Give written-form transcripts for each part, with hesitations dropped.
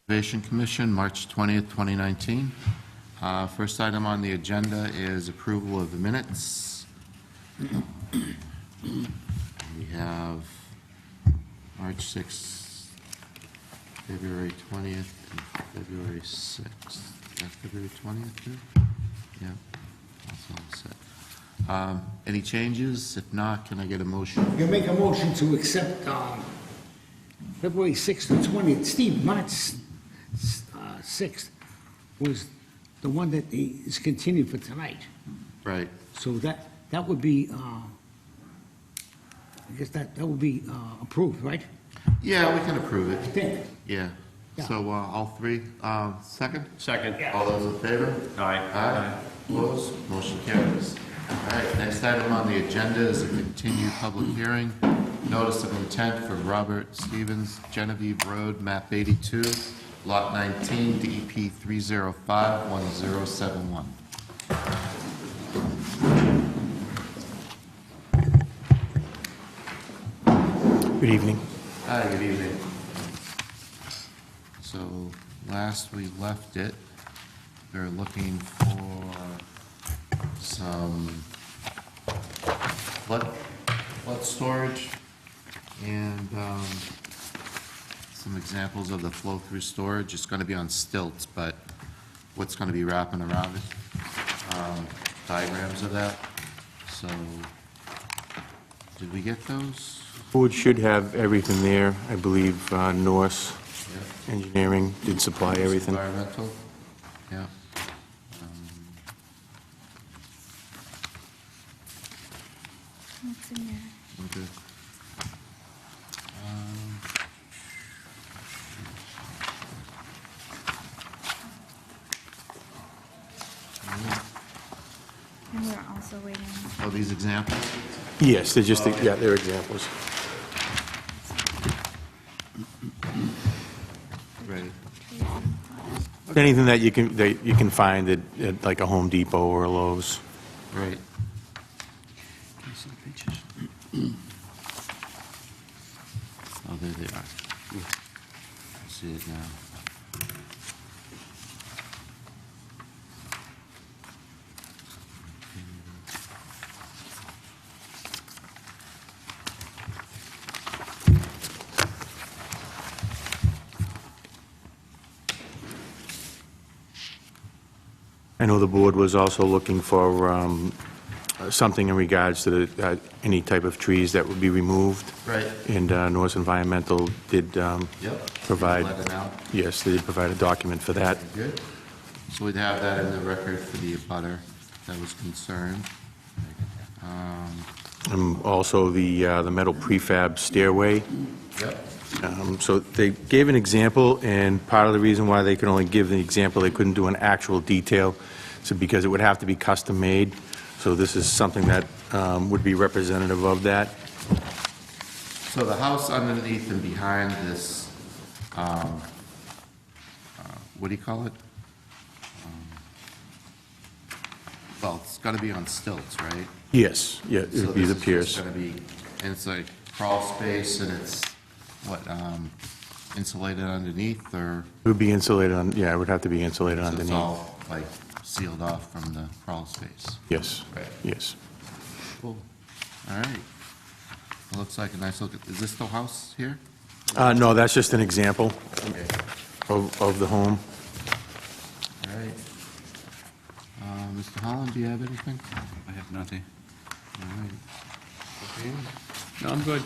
Conservation Commission, March 20th, 2019. First item on the agenda is approval of the minutes. We have March 6th, February 20th, and February 6th. Is that February 20th too? Yeah, that's all set. Any changes? If not, can I get a motion? You make a motion to accept February 6th and 20th. Steve, March 6th was the one that is continued for tonight. Right. So that would be, I guess that would be approved, right? Yeah, we can approve I it. think. Yeah. Yeah. So all three, second? Second. All those in favor? Aye. Aye. Opposed? Motion carries. All right, next item on the agenda is a continued public hearing. Notice of intent for Robert Stevens, Genevieve Road, map 82, lot 19, DEP 3051071. Good evening. Hi, good evening. So last we left it, they're looking for some flood storage and some examples of the flow-through storage. It's going to be on stilts, but what's going to be wrapping around it, diagrams of that. So did we get those? Board should have everything there. I believe Norse Engineering did supply everything. Environmental, yeah. What's in there? Okay. And we're also waiting. Oh, these examples? Yes, they're just, yeah, they're examples. Right. Anything that you can find at like a Home Depot or a Lowe's. Right. Can you see the pictures? Oh, there they are. I see it now. I know the board was also looking for something in regards to any type of trees that would be removed. Right. And Norse Environmental did Yep. provide, Let it out. yes, they did provide a document for that. Good. So we'd have that in the record for the abutter that was concerned. And also the metal prefab stairway. Yep. So they gave an example, and part of the reason why they could only give the example, they couldn't do an actual detail, so because it would have to be custom-made. So this is something that would be representative of that. So the house underneath and behind this, what do you call it? Well, it's got to be on stilts, right? Yes, yeah, it would be the piers. So this is just going to be, and it's like crawl space, and it's, what, insulated underneath, or? It would be insulated on, yeah, it would have to be insulated So it's underneath. all, like, sealed off from the crawl space? Yes, Right. yes. Cool. All right. It looks like a nice look. Is this the house here? No, that's just an example Okay. of the home. All right. Mr. Holland, do you have anything? I have nothing. All right. Okay. No, I'm good.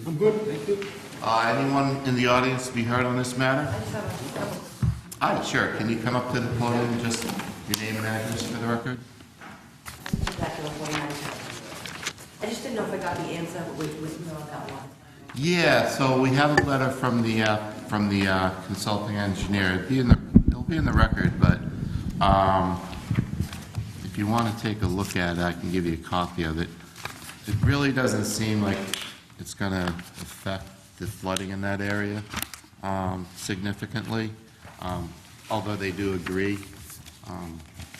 I'm good, thank you. Anyone in the audience to be heard on this matter? Hi, sure. Can you come up to the podium, and just your name and address for the record? I just didn't know if I got the answer with that one. Yeah, so we have a letter from the consulting engineer. It'll be in the record, but if you want to take a look at it, I can give you a copy of it. It really doesn't seem like it's going to affect the flooding in that area significantly, although they do agree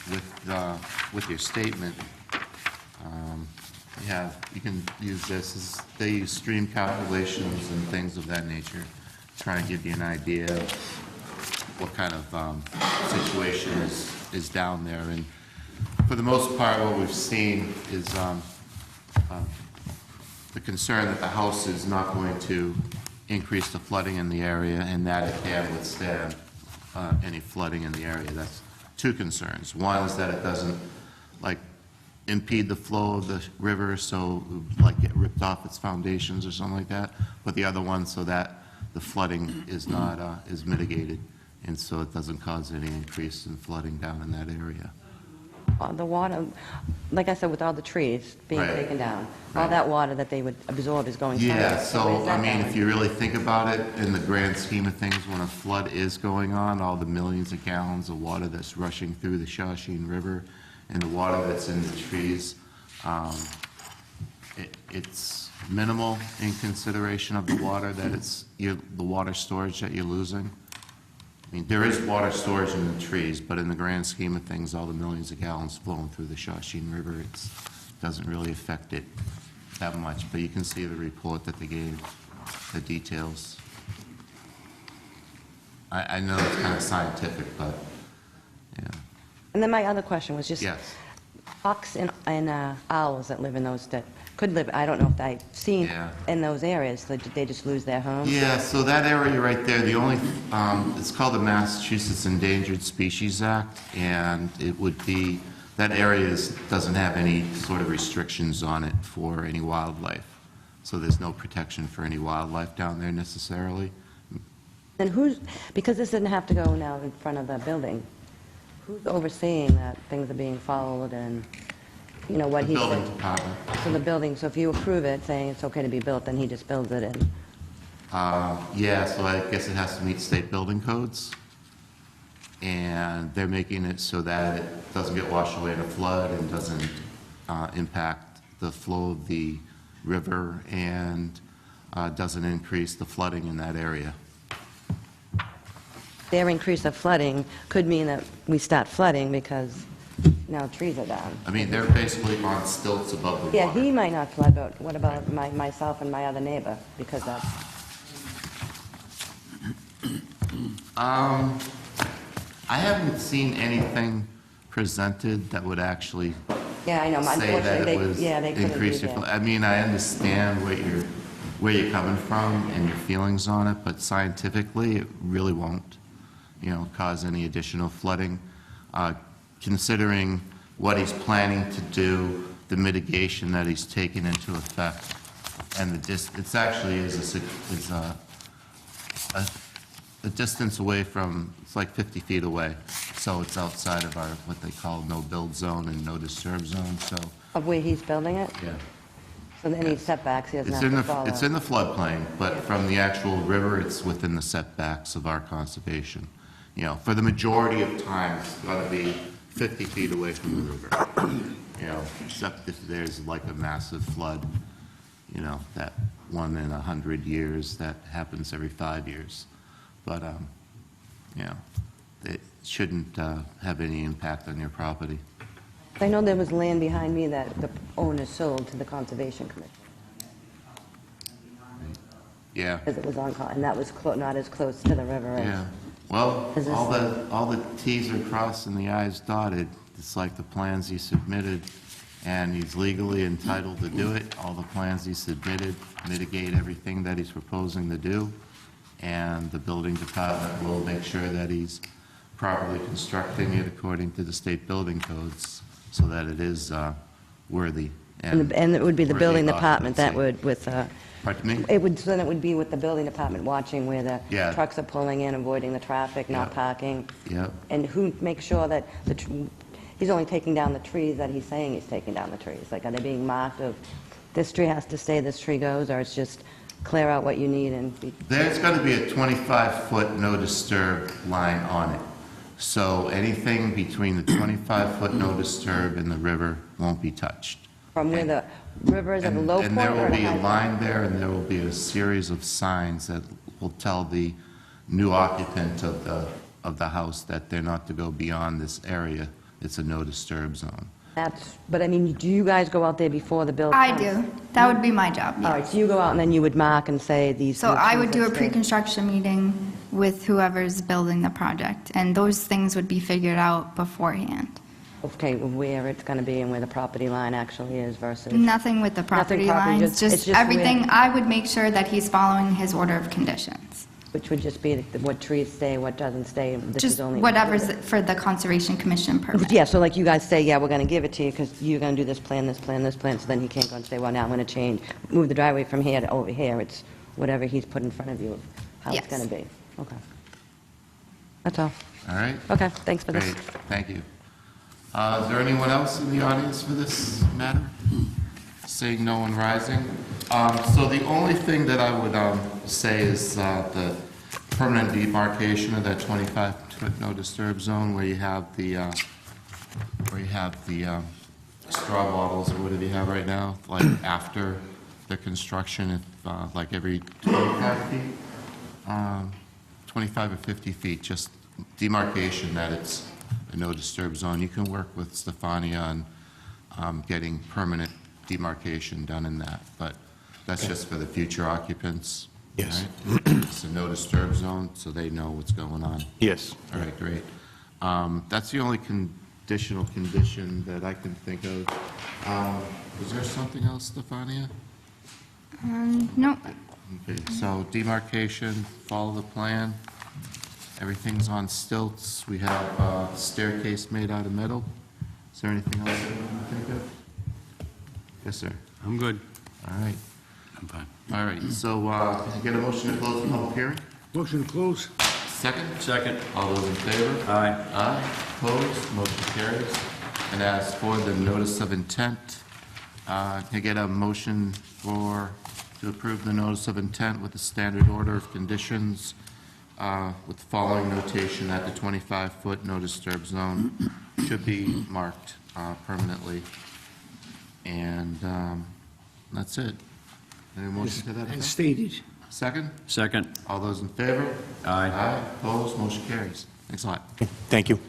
with your statement. You can use this, they use stream calculations and things of that nature, try and give you an idea of what kind of situation is down there. And for the most part, what we've seen is the concern that the house is not going to increase the flooding in the area and that it can withstand any flooding in the area. That's two concerns. One is that it doesn't, like, impede the flow of the river, so, like, get ripped off its foundations or something like that. But the other one, so that the flooding is not, is mitigated, and so it doesn't cause any increase in flooding down in that area. The water, like I said, with all the trees being Right. taken down, all Right. that water that they would absorb is going somewhere. Yeah, Where's so, that I mean, going? if you really think about it, in the grand scheme of things, when a flood is going on, all the millions of gallons of water that's rushing through the Shawshene River and the water that's in the trees, it's minimal in consideration of the water that the water storage that you're losing. I mean, there is water storage in the trees, but in the grand scheme of things, all the millions of gallons flowing through the Shawshene River, it doesn't really affect it that much. But you can see the report that they gave, the details. I know it's kind of scientific, but, yeah. And then my other question was just Yes. hawks and owls that live in those, that could live, I don't know if I've seen Yeah. in those areas, that they just lose their homes? Yeah, so that area right there, the only, it's called the Massachusetts Endangered Species Act, and it would be, that area doesn't have any sort of restrictions on it for any wildlife. So there's no protection for any wildlife down there necessarily. And who's, because this didn't have to go now in front of the building, who's overseeing that things are being followed and, you know, what The he building said? department. So the building, so if you approve it, saying it's okay to be built, then he just builds it in. Yeah, so I guess it has to meet state building codes. And they're making it so that it doesn't get washed away in a flood and doesn't impact the flow of the river and doesn't increase the flooding in that area. Their increase of flooding could mean that we start flooding because now trees are down. I mean, they're basically on stilts above the water. Yeah, he might not flood, but what about myself and my other neighbor? Because that's, I haven't seen anything presented that would actually yeah, I know, say that unfortunately, it was they couldn't do increased your that. flow. I mean, I understand where you're coming from and your feelings on it, but scientifically, it really won't, cause any additional flooding. Considering what he's planning to do, the mitigation that he's taken into effect, and it's actually is a distance away from, it's like 50 feet away, so it's outside of our, what they call no-build zone and no-disturb zone, so, Of where he's building it? yeah. So any setbacks, he doesn't It's have in to follow? it's in the floodplain, but from the actual river, it's within the setbacks of our conservation. For the majority of time, it's gonna be 50 feet away from the river. Except if there's like a massive flood, that 1 in 100 years, that happens every 5 years. But, it shouldn't have any impact on your property. I know there was land behind me that the owner sold to the Conservation Commission, Yeah. because it was on, and that was not as close to the river as... Yeah, well, Is this- all the Ts are crossed and the Is dotted. It's like the plans he submitted, and he's legally entitled to do it. All the plans he submitted mitigate everything that he's proposing to do, and the building department will make sure that he's properly constructing it according to the state building codes, so that it is worthy. And it would be the worthy building of department that occupancy. would, with, Pardon me? then it would be with the building department watching where the Yeah. trucks are pulling in, avoiding the traffic, not Yeah. parking. Yep. And who makes sure that he's only taking down the trees that he's saying he's taking down the trees? Like, are they being marked of, this tree has to stay, this tree goes, or it's just clear out what you need and be... There's going to be a 25-foot no-disturb line on it. So anything between the 25-foot no-disturb and the river won't be touched. From where the river is at a low point And there or will at a be a high point? line there, and there will be a series of signs that will tell the new occupant of the house that they're not to go beyond this area. It's a no-disturb zone. But I mean, do you guys go out there before the bill I comes? do. That would be my job, All right, yes. so you go out and then you would mark and say these... So new I trees would do a that stay. pre-construction meeting with whoever's building the project, and those things would be figured out beforehand. Okay, where it's going to be and where the property line actually is versus... Nothing with the property property, lines, it's just just everything, where- I would make sure that he's following his order of conditions. Which would just be what trees stay, what doesn't stay. This Just is only whatever's for the Conservation Commission permit. Yeah, so like you guys say, yeah, we're going to give it to you because you're going to do this plan, this plan, this plan, so then he can't go and say, well, now I'm going to change, move the driveway from here to over here. It's whatever he's put in front of you, of how it's Yes. going to be. Okay. That's all. All right? Okay, thanks for this. Great, thank you. Is there anyone else in the audience for this matter? Seeing no one rising. So the only thing that I would say is the permanent demarcation of that 25-foot no disturb zone where you have the straw bottles or whatever you have right now, like after the construction, if like every 25 feet, 25 or 50 feet, just demarcation that it's a no disturb zone. You can work with Stefania on getting permanent demarcation done in that, but that's just for the future occupants. Yes. Right? It's a no disturb zone, so they know what's going on. Yes. All right, great. That's the only conditional condition that I can think of. Was there something else, Stefania? No, Okay, so demarcation, follow the plan. Everything's on stilts. We have a staircase made out of metal. Is there anything else that you want to think of? Yes, sir. I'm good. All right. I'm fine. All right, so can I get a motion to close the public hearing? Motion to close? Second? Second. All those in favor? Aye. Aye, opposed, motion carries. And as for the notice of intent, can I get a motion to approve the notice of intent with the standard order of conditions with the following notation that the 25-foot no disturb zone should be marked permanently. And that's it. Any motion to that As effect? stated. Second? Second. All those in favor? Aye. Aye, opposed, motion carries. Thanks a lot. Thank you.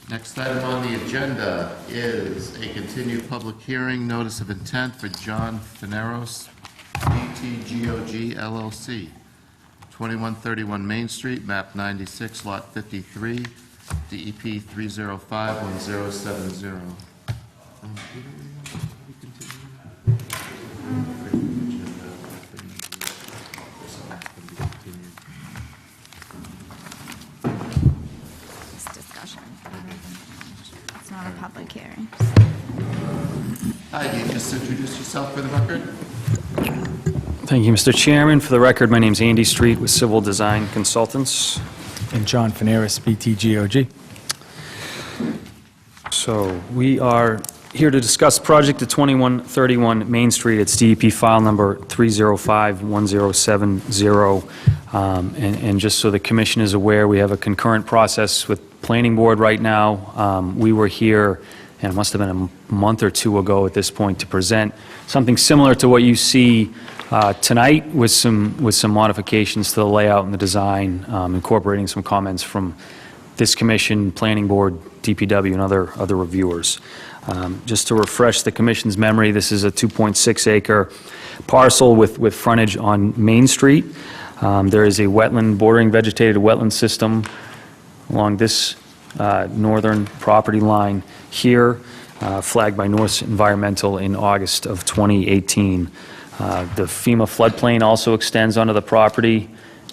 Next item on the agenda is a continued public hearing, notice of intent for John Fineros, BTGOG LLC, 2131 Main Street, map 96, lot 53, DEP 3051070. it's discussion. It's not a public hearing. Hi, can you just introduce yourself for the record? Thank you, Mr. Chairman. For the record, my name's Andy Street with Civil Design Consultants. And John Fineris, BTGOG. So we are here to discuss project at 2131 Main Street. It's DEP file number 3051070. And just so the commission is aware, we have a concurrent process with Planning Board right now. We were here, and it must have been a month or two ago at this point, to present something similar to what you see tonight with some modifications to the layout and the design, incorporating some comments from this commission, Planning Board, DPW, and other reviewers. Just to refresh the commission's memory, this is a 2.6 acre parcel with frontage on Main Street. There is a wetland, bordering vegetated wetland system along this northern property line here, flagged by North Environmental in August of 2018. The FEMA floodplain also extends onto the property,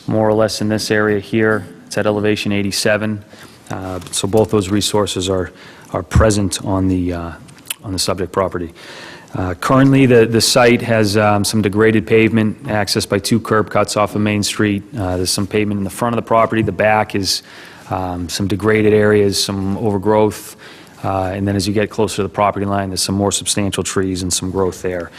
more or less in this area here. It's at elevation 87. So both those resources are present on the subject property. Currently, the site has some degraded pavement accessed by two curb cuts off of Main Street. There's some pavement in the front of the property. The back is some degraded areas, some overgrowth. And then as you get closer to the property line, there's some more substantial trees and some growth there.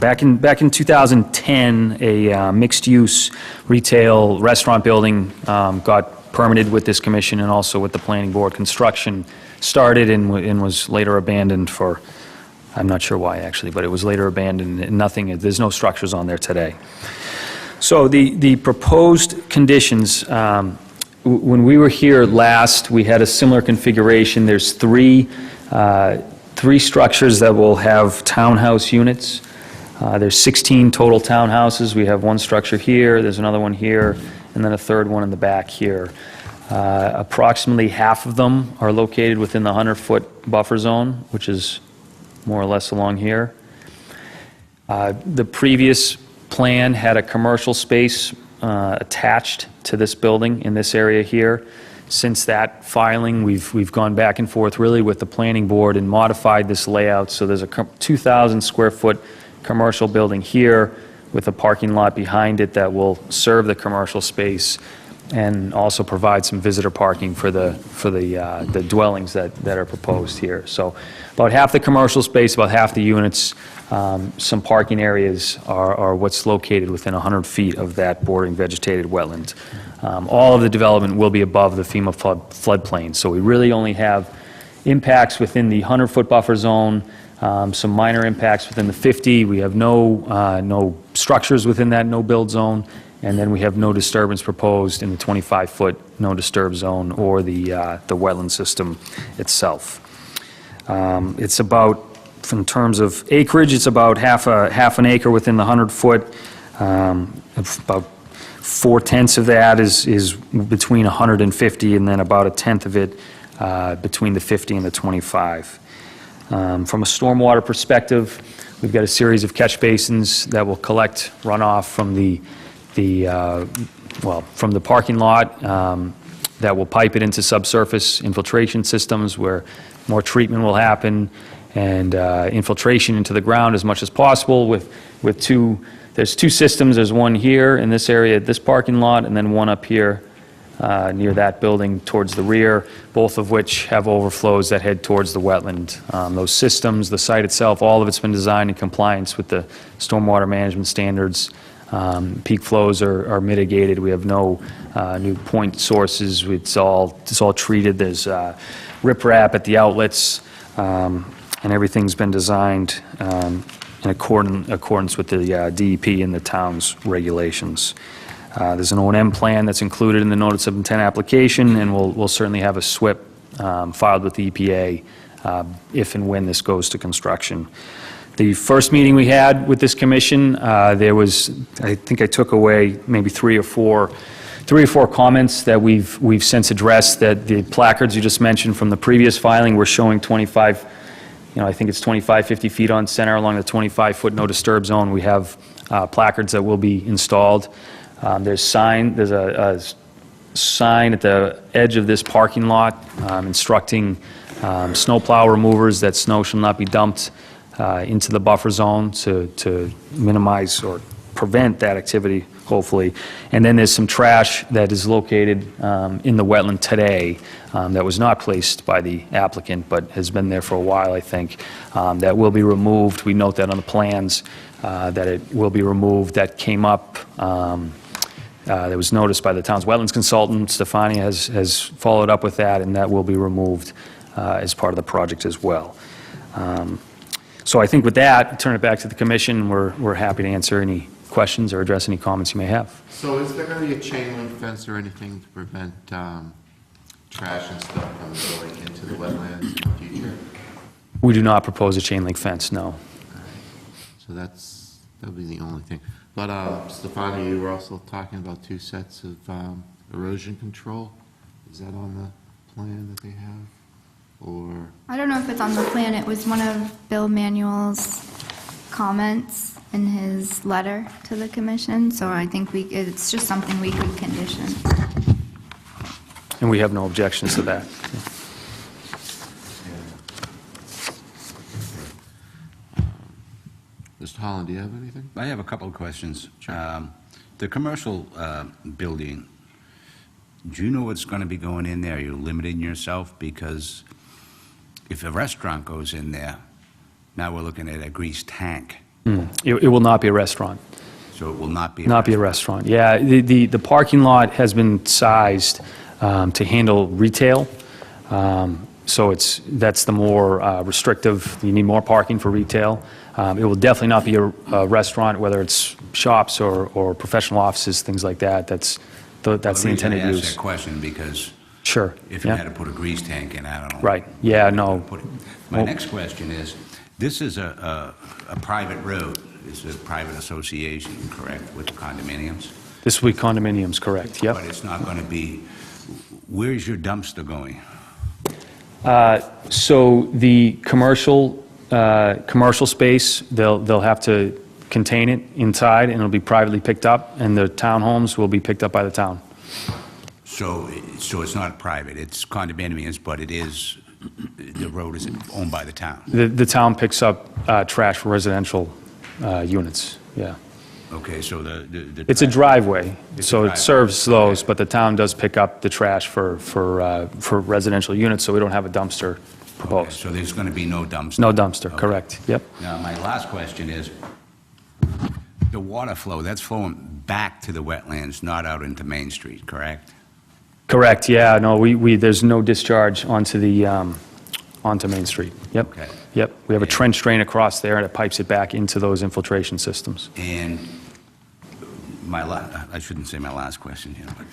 Back in 2010, a mixed-use retail restaurant building got permitted with this commission and also with the Planning Board. Construction started and was later abandoned for, I'm not sure why actually, but it was later abandoned and nothing, there's no structures on there today. So the proposed conditions, when we were here last, we had a similar configuration. There's three 3 structures that will have townhouse units. There's 16 total townhouses. We have 1 structure here, there's another one here, and then a 3rd one in the back here. Approximately half of them are located within the 100-foot buffer zone, which is more or less along here. The previous plan had a commercial space attached to this building in this area here. Since that filing, we've gone back and forth really with the planning board and modified this layout. So there's a 2,000 square foot commercial building here with a parking lot behind it that will serve the commercial space and also provide some visitor parking for the dwellings that are proposed here. So about half the commercial space, about half the units, some parking areas are what's located within 100 feet of that bordering vegetated wetland. All of the development will be above the FEMA floodplain, so we really only have impacts within the 100-foot buffer zone, some minor impacts within the 50. We have no structures within that no-build zone, and then we have no disturbance proposed in the 25-foot no-disturb zone or the wetland system itself. It's about, in terms of acreage, it's about half an acre within the 100-foot. About 4/10 of that is between 150, and then about 1/10 of it between the 50 and the 25. From a stormwater perspective, we've got a series of catch basins that will collect runoff from the parking lot that will pipe it into subsurface infiltration systems where more treatment will happen and infiltration into the ground as much as possible there's 2 systems. There's one here in this area at this parking lot, and then one up here near that building towards the rear, both of which have overflows that head towards the wetland. Those systems, the site itself, all of it's been designed in compliance with the stormwater management standards. Peak flows are mitigated. We have no new point sources. It's all treated. There's riprap at the outlets, and everything's been designed in accordance with the DEP and the town's regulations. There's an O&M plan that's included in the notice of intent application, and we'll certainly have a SWIP filed with the EPA if and when this goes to construction. The first meeting we had with this commission, there was, I think I took away maybe 3 or 4 comments that we've since addressed. That the placards you just mentioned from the previous filing were showing 25. I think it's 50 feet on center along the 25-foot no disturb zone. We have placards that will be installed. There's a sign at the edge of this parking lot instructing snowplow removers that snow shall not be dumped into the buffer zone to minimize or prevent that activity, hopefully. And then there's some trash that is located in the wetland today that was not placed by the applicant, but has been there for a while, I think, that will be removed. We note that on the plans that it will be removed. That came up, that was noticed by the town's wetlands consultant. Stefania has followed up with that, and that will be removed as part of the project as well. So I think with that, turn it back to the commission. We're happy to answer any questions or address any comments you may have. So is there going to be a chain link fence or anything to prevent trash and stuff from going into the wetlands in the future? We do not propose a chain link fence, no. So that'll be the only thing. But Stefania, you were also talking about 2 sets of erosion control. Is that on the plan that they have? Or I don't know if it's on the plan. It was one of Bill Manuel's comments in his letter to the commission, so I think it's just something we could condition. And we have no objections to that. Mr. Holland, do you have anything? I have a couple of questions. The commercial building, do you know what's going to be going in there? Are you limiting yourself? Because if a restaurant goes in there, now we're looking at a grease tank. It will not be a restaurant. So it will not be a restaurant. Yeah, the parking lot has been sized to handle retail. So that's the more restrictive. You need more parking for retail. It will definitely not be a restaurant, whether it's shops or professional offices, things like that. That's the intended I asked use. that question because Sure. if you had to put a grease tank in, I don't know. Right. Yeah. No. My next question is, this is a private road. It's a private association, correct, with condominiums? This will be condominiums, correct, yep. But it's not going to be, where's your dumpster going? So the commercial space, they'll have to contain it inside, and it'll be privately picked up, and the townhomes will be picked up by the town. So it's not private, it's condominiums, but it is, the road is owned by the town? The town picks up trash for residential units, yeah. Okay, so the It's a driveway, It's a so driveway. it serves those, but the town does pick up the trash for residential units, so we don't have a dumpster Okay, proposed. so there's going to be no dumpster? No dumpster, Okay. correct, yep. Now, my last question is, the water flow, that's flowing back to the wetlands, not out into Main Street, correct? Correct, yeah, no, there's no discharge onto Main Street, yep. Okay. Yep, we have a Yeah. trench drain across there, and it pipes it back into those infiltration systems. And I shouldn't say my last question here, but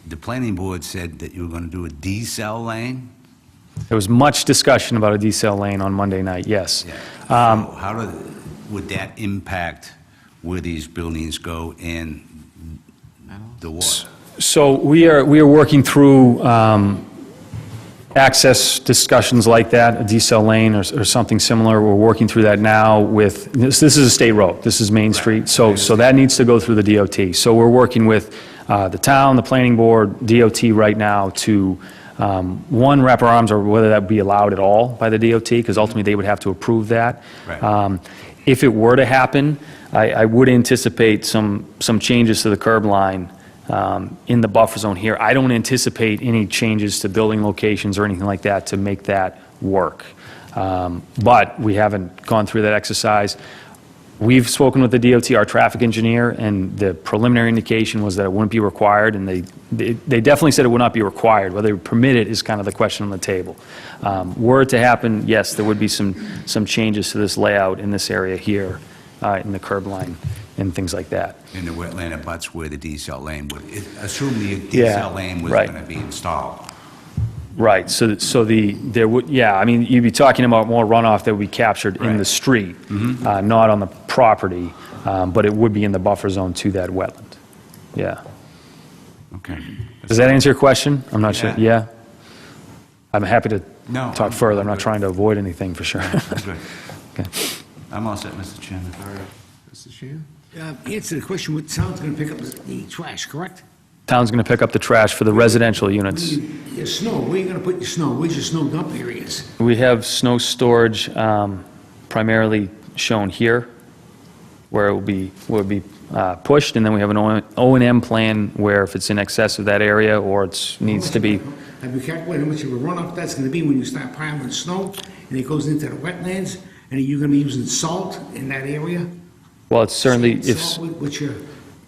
the planning board said that you were going to do a decel lane? There was much discussion about a decel lane on Monday night, yes. So how would that impact where these buildings go and the water? So we are working through access discussions like that, a decel lane or something similar. We're working through that now with, this is a state road, this is Main Street, so that needs to go through the DOT. So we're working with the town, the planning board, DOT right now to, one, wrap our arms around whether that be allowed at all by the DOT, because ultimately they would have to approve that. Right. If it were to happen, I would anticipate some changes to the curb line in the buffer zone here. I don't anticipate any changes to building locations or anything like that to make that work. But we haven't gone through that exercise. We've spoken with the DOT, our traffic engineer, and the preliminary indication was that it wouldn't be required, and they definitely said it would not be required. Whether they permit it is kind of the question on the table. Were it to happen, yes, there would be some changes to this layout in this area here, in the curb line and things like that. In the wetland abuts where the decel lane would, assume the Yeah, decel lane was right. going to be installed. Right, so there would, yeah, I mean, you'd be talking about more runoff that would be captured in the Right. street, not on the property, but it would be in the buffer zone to that wetland. Yeah. Okay. Does that answer your question? I'm not sure, Yeah. yeah? I'm happy to No, talk further, I'm not good. trying to avoid anything, for sure. That's good. Okay. I'm all set, Mr. Chairman. Mr. Sheehan? Answer the question, what town's gonna pick up the trash, correct? Town's going to pick up the trash for the residential units. Your snow, where you gonna put your snow? Where's your snow dump areas? We have snow storage primarily shown here, where it will be pushed, and then we have an O&M plan where if it's in excess of that area or it needs to be, Have you calculated how much of a runoff that's gonna be when you start piling snow and it goes into the wetlands? And are you gonna be using salt in that area? well, it's certainly, if, Salt, what's your,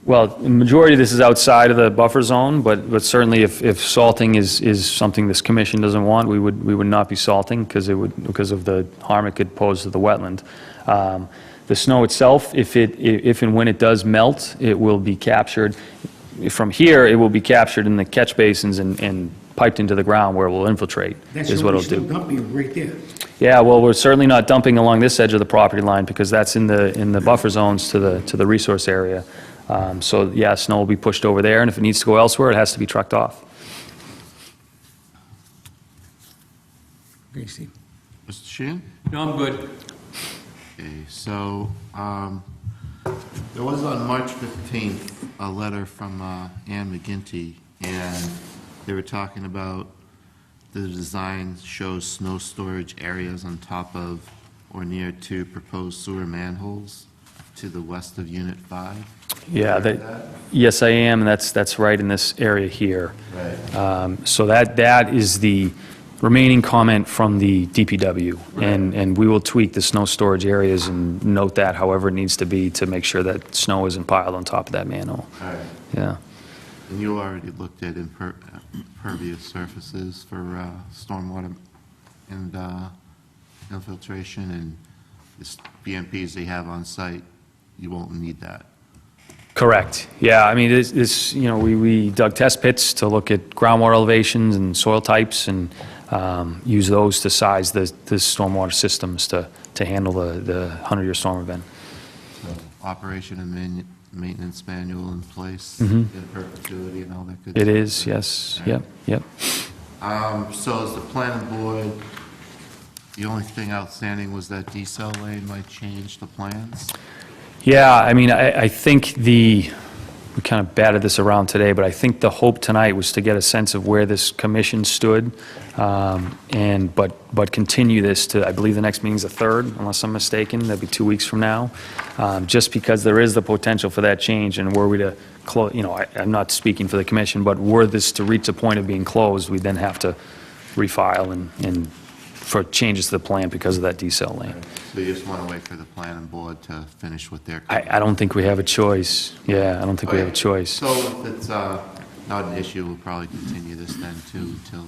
well, the majority of this is outside of the buffer zone, but certainly if salting is something this commission doesn't want, we would not be salting because of the harm it could pose to the wetland. The snow itself, if and when it does melt, it will be captured. From here, it will be captured in the catch basins and piped into the ground where it will infiltrate, that's is your what only it'll snow do. dump area right there. Yeah, well, we're certainly not dumping along this edge of the property line because that's in the buffer zones to the resource area. So, yeah, snow will be pushed over there, and if it needs to go elsewhere, it has to be trucked off. Okay, Steve. Mr. Sheehan? No, I'm good. Okay, so, there was on March 15th, a letter from Ann McGinty, and they were talking about the design shows snow storage areas on top of or near to proposed sewer manholes to the west of Unit 5. Yeah, yes, I am, and that's right in this area here. Right. So that is the remaining comment from the DPW, and we will tweak the snow storage areas and note that however it needs to be to make sure that snow isn't piled on top of that manhole. All right. Yeah. And you already looked at impervious surfaces for stormwater and infiltration, and the BMPs they have on site, you won't need that. Correct. Yeah, I mean, we dug test pits to look at groundwater elevations and soil types, and use those to size the stormwater systems to handle the 100-year storm event. So operation and maintenance manual in place, Mhm. in perpetuity and all that good It stuff. is, yes, yep, yep. So as the planning board, the only thing outstanding was that decel lane might change the plans? Yeah, I mean, I think we kind of batted this around today, but I think the hope tonight was to get a sense of where this commission stood, but continue this to, I believe the next meeting's the 3rd, unless I'm mistaken, that'd be 2 weeks from now, just because there is the potential for that change, and were we to close, I'm not speaking for the commission, but were this to reach the point of being closed, we'd then have to refile and for changes to the plan because of that decel lane. So you just want to wait for the planning board to finish what they're... I don't think we have a choice. Yeah, I don't think we have a choice. So if it's not an issue, we'll probably continue this then too until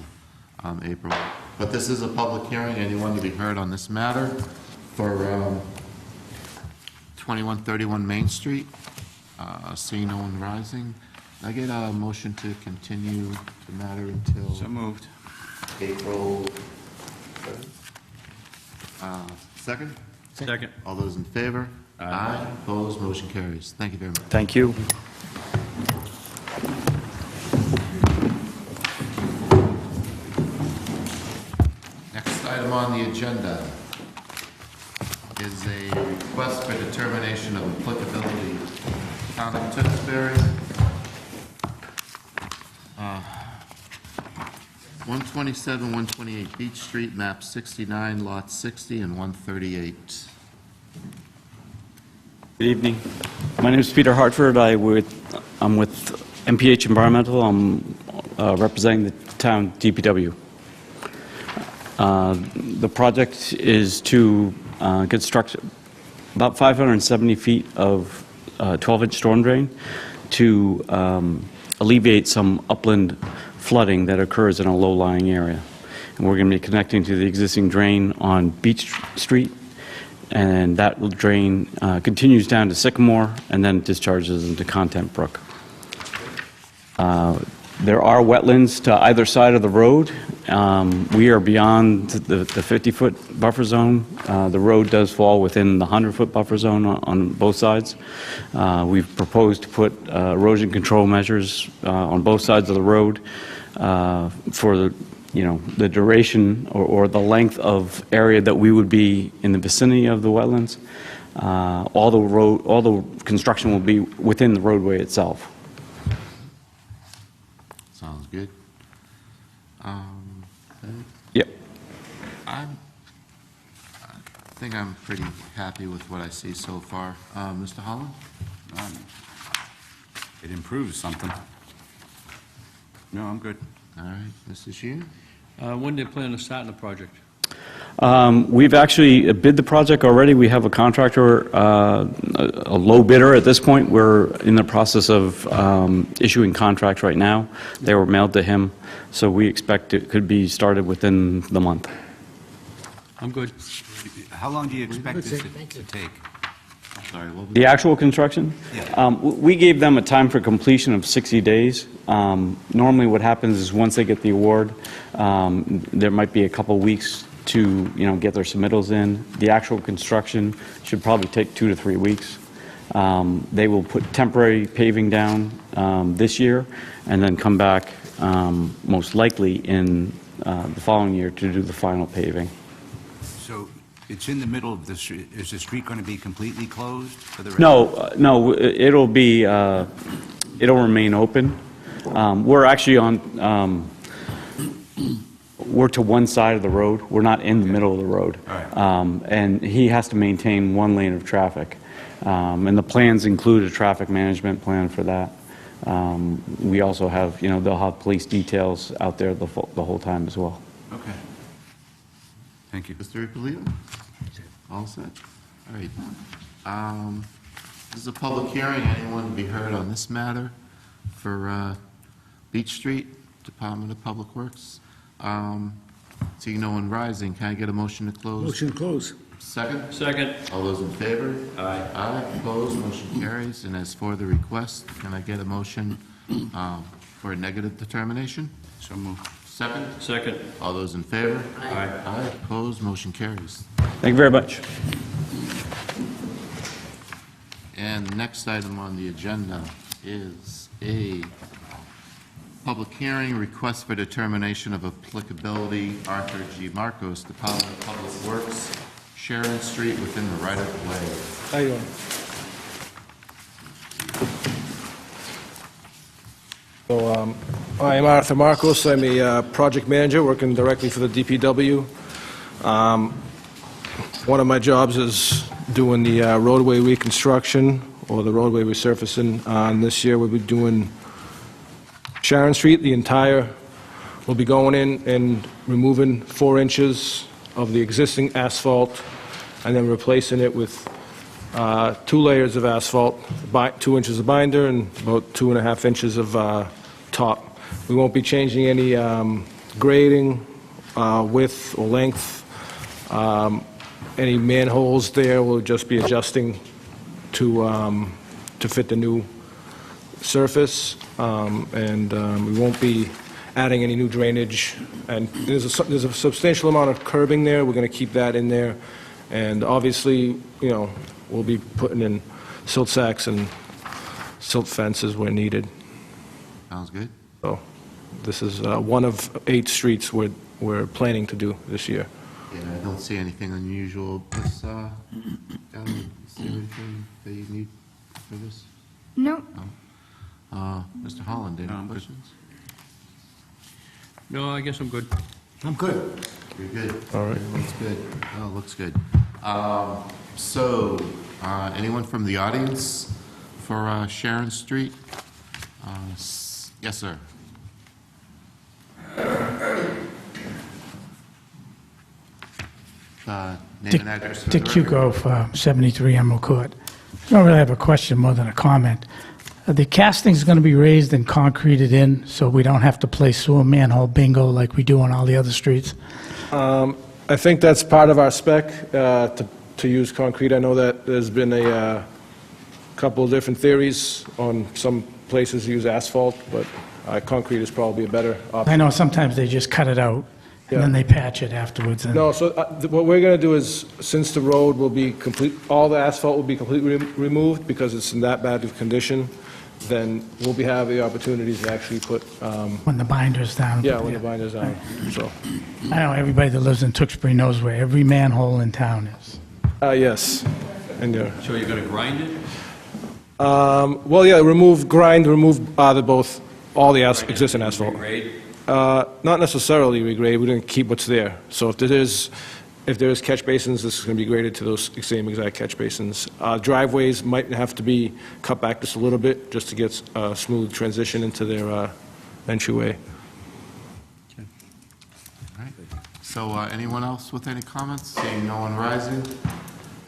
April. But this is a public hearing. Anyone to be heard on this matter for 2131 Main Street? Seeing no one rising. Can I get a motion to continue the matter until... So moved. April 2nd? Second. All those in favor? Aye. Opposed? Motion carries. Thank you very much. Thank you. Next item on the agenda is a request for determination of applicability. Town of Tewksbury. 127, 128 Beach Street, map 69, lot 60 and 138. Good evening. My name is Peter Hartford. I'm with MPH Environmental. I'm representing the town DPW. The project is to construct about 570 feet of 12-inch storm drain to alleviate some upland flooding that occurs in a low-lying area. And we're going to be connecting to the existing drain on Beach Street, and that drain continues down to Sycamore and then discharges into Content Brook. There are wetlands to either side of the road. We are beyond the 50-foot buffer zone. The road does fall within the 100-foot buffer zone on both sides. We've proposed to put erosion control measures on both sides of the road for the duration or the length of area that we would be in the vicinity of the wetlands. All the construction will be within the roadway itself. Sounds good. Yep. I think I'm pretty happy with what I see so far. Mr. Holland? It improves something. No, I'm good. All right. Mr. Sheehan? When do you plan to start the project? We've actually bid the project already. We have a contractor, a low bidder at this point. We're in the process of issuing contracts right now. They were mailed to him, so we expect it could be started within the month. I'm good. How long do you expect this to take? Sorry, what was The actual construction? Yeah. We gave them a time for completion of 60 days. Normally what happens is once they get the award, there might be a couple weeks to get their submittals in. The actual construction should probably take 2 to 3 weeks. They will put temporary paving down this year and then come back most likely in the following year to do the final paving. So it's in the middle of the street. Is the street going to be completely closed for the rest? No, it'll be, it'll remain open. We're actually on, we're to one side of the road. We're not in the middle of the road. All right. And he has to maintain one lane of traffic. And the plans include a traffic management plan for that. We also have, they'll have police details out there the whole time as well. Okay. Thank you. Mr. Ippolito? All set? All right. This is a public hearing. Anyone to be heard on this matter for Beach Street, Department of Public Works? Seeing no one rising, can I get a motion to close? Motion close. Second? Second. All those in favor? Aye. Aye, opposed, motion carries. And as for the request, can I get a motion for a negative determination? So moved. Second? Second. All those in favor? Aye. Aye, opposed, motion carries. Thank you very much. And the next item on the agenda is a public hearing, request for determination of applicability, Arthur G. Marcos, Department of Public Works, Sharon Street within the right-of-way. How you doing? So, I am Arthur Marcos. I'm a project manager working directly for the DPW. One of my jobs is doing the roadway reconstruction or the roadway resurfacing. This year, we'll be doing Sharon Street, the entire, we'll be going in and removing 4 inches of the existing asphalt and then replacing it with 2 layers of asphalt, 2 inches of binder and about 2.5 inches of top. We won't be changing any grading, width or length. Any manholes there will just be adjusting to fit the new surface, and we won't be adding any new drainage. And there's a substantial amount of curbing there. We're going to keep that in there. And obviously, you know, we'll be putting in silt sacks and silt fences where needed. Sounds good. So this is one of 8 streets we're planning to do this year. Yeah, I don't see anything unusual. Miss, Downey, see anything that you need for this? Nope. Mr. Holland, any No, I'm good. questions? No, I guess I'm good. I'm good. You're good. All right. Everyone's good. Oh, looks good. So, anyone from the audience for Sharon Street? Yes, sir. Name and address for the Dick record. Hugo for 73 Emerald Court. I don't really have a question more than a comment. The casting's going to be raised and concreted in, so we don't have to play sewer manhole bingo like we do on all the other streets? I think that's part of our spec, to use concrete. I know that there's been a couple of different theories on some places use asphalt, but concrete is probably a better option. I know sometimes they just cut it out, and then Yeah. they patch it afterwards. And No, so what we're going to do is, since the road will be complete, all the asphalt will be completely removed because it's in that bad of condition, then we'll have the opportunity to actually put, when the binder's down. yeah, when the binder's on, so. I know everybody that lives in Tewksbury knows where every manhole in town is. Yes. And, So you're going to grind it? well, yeah, remove all the existing asphalt. Grade? Not necessarily regrade, we're going to keep what's there. So if there is catch basins, this is going to be graded to those same exact catch basins. Driveways might have to be cut back just a little bit, just to get a smooth transition into their entryway. All right. So, anyone else with any comments? Seeing no one rising,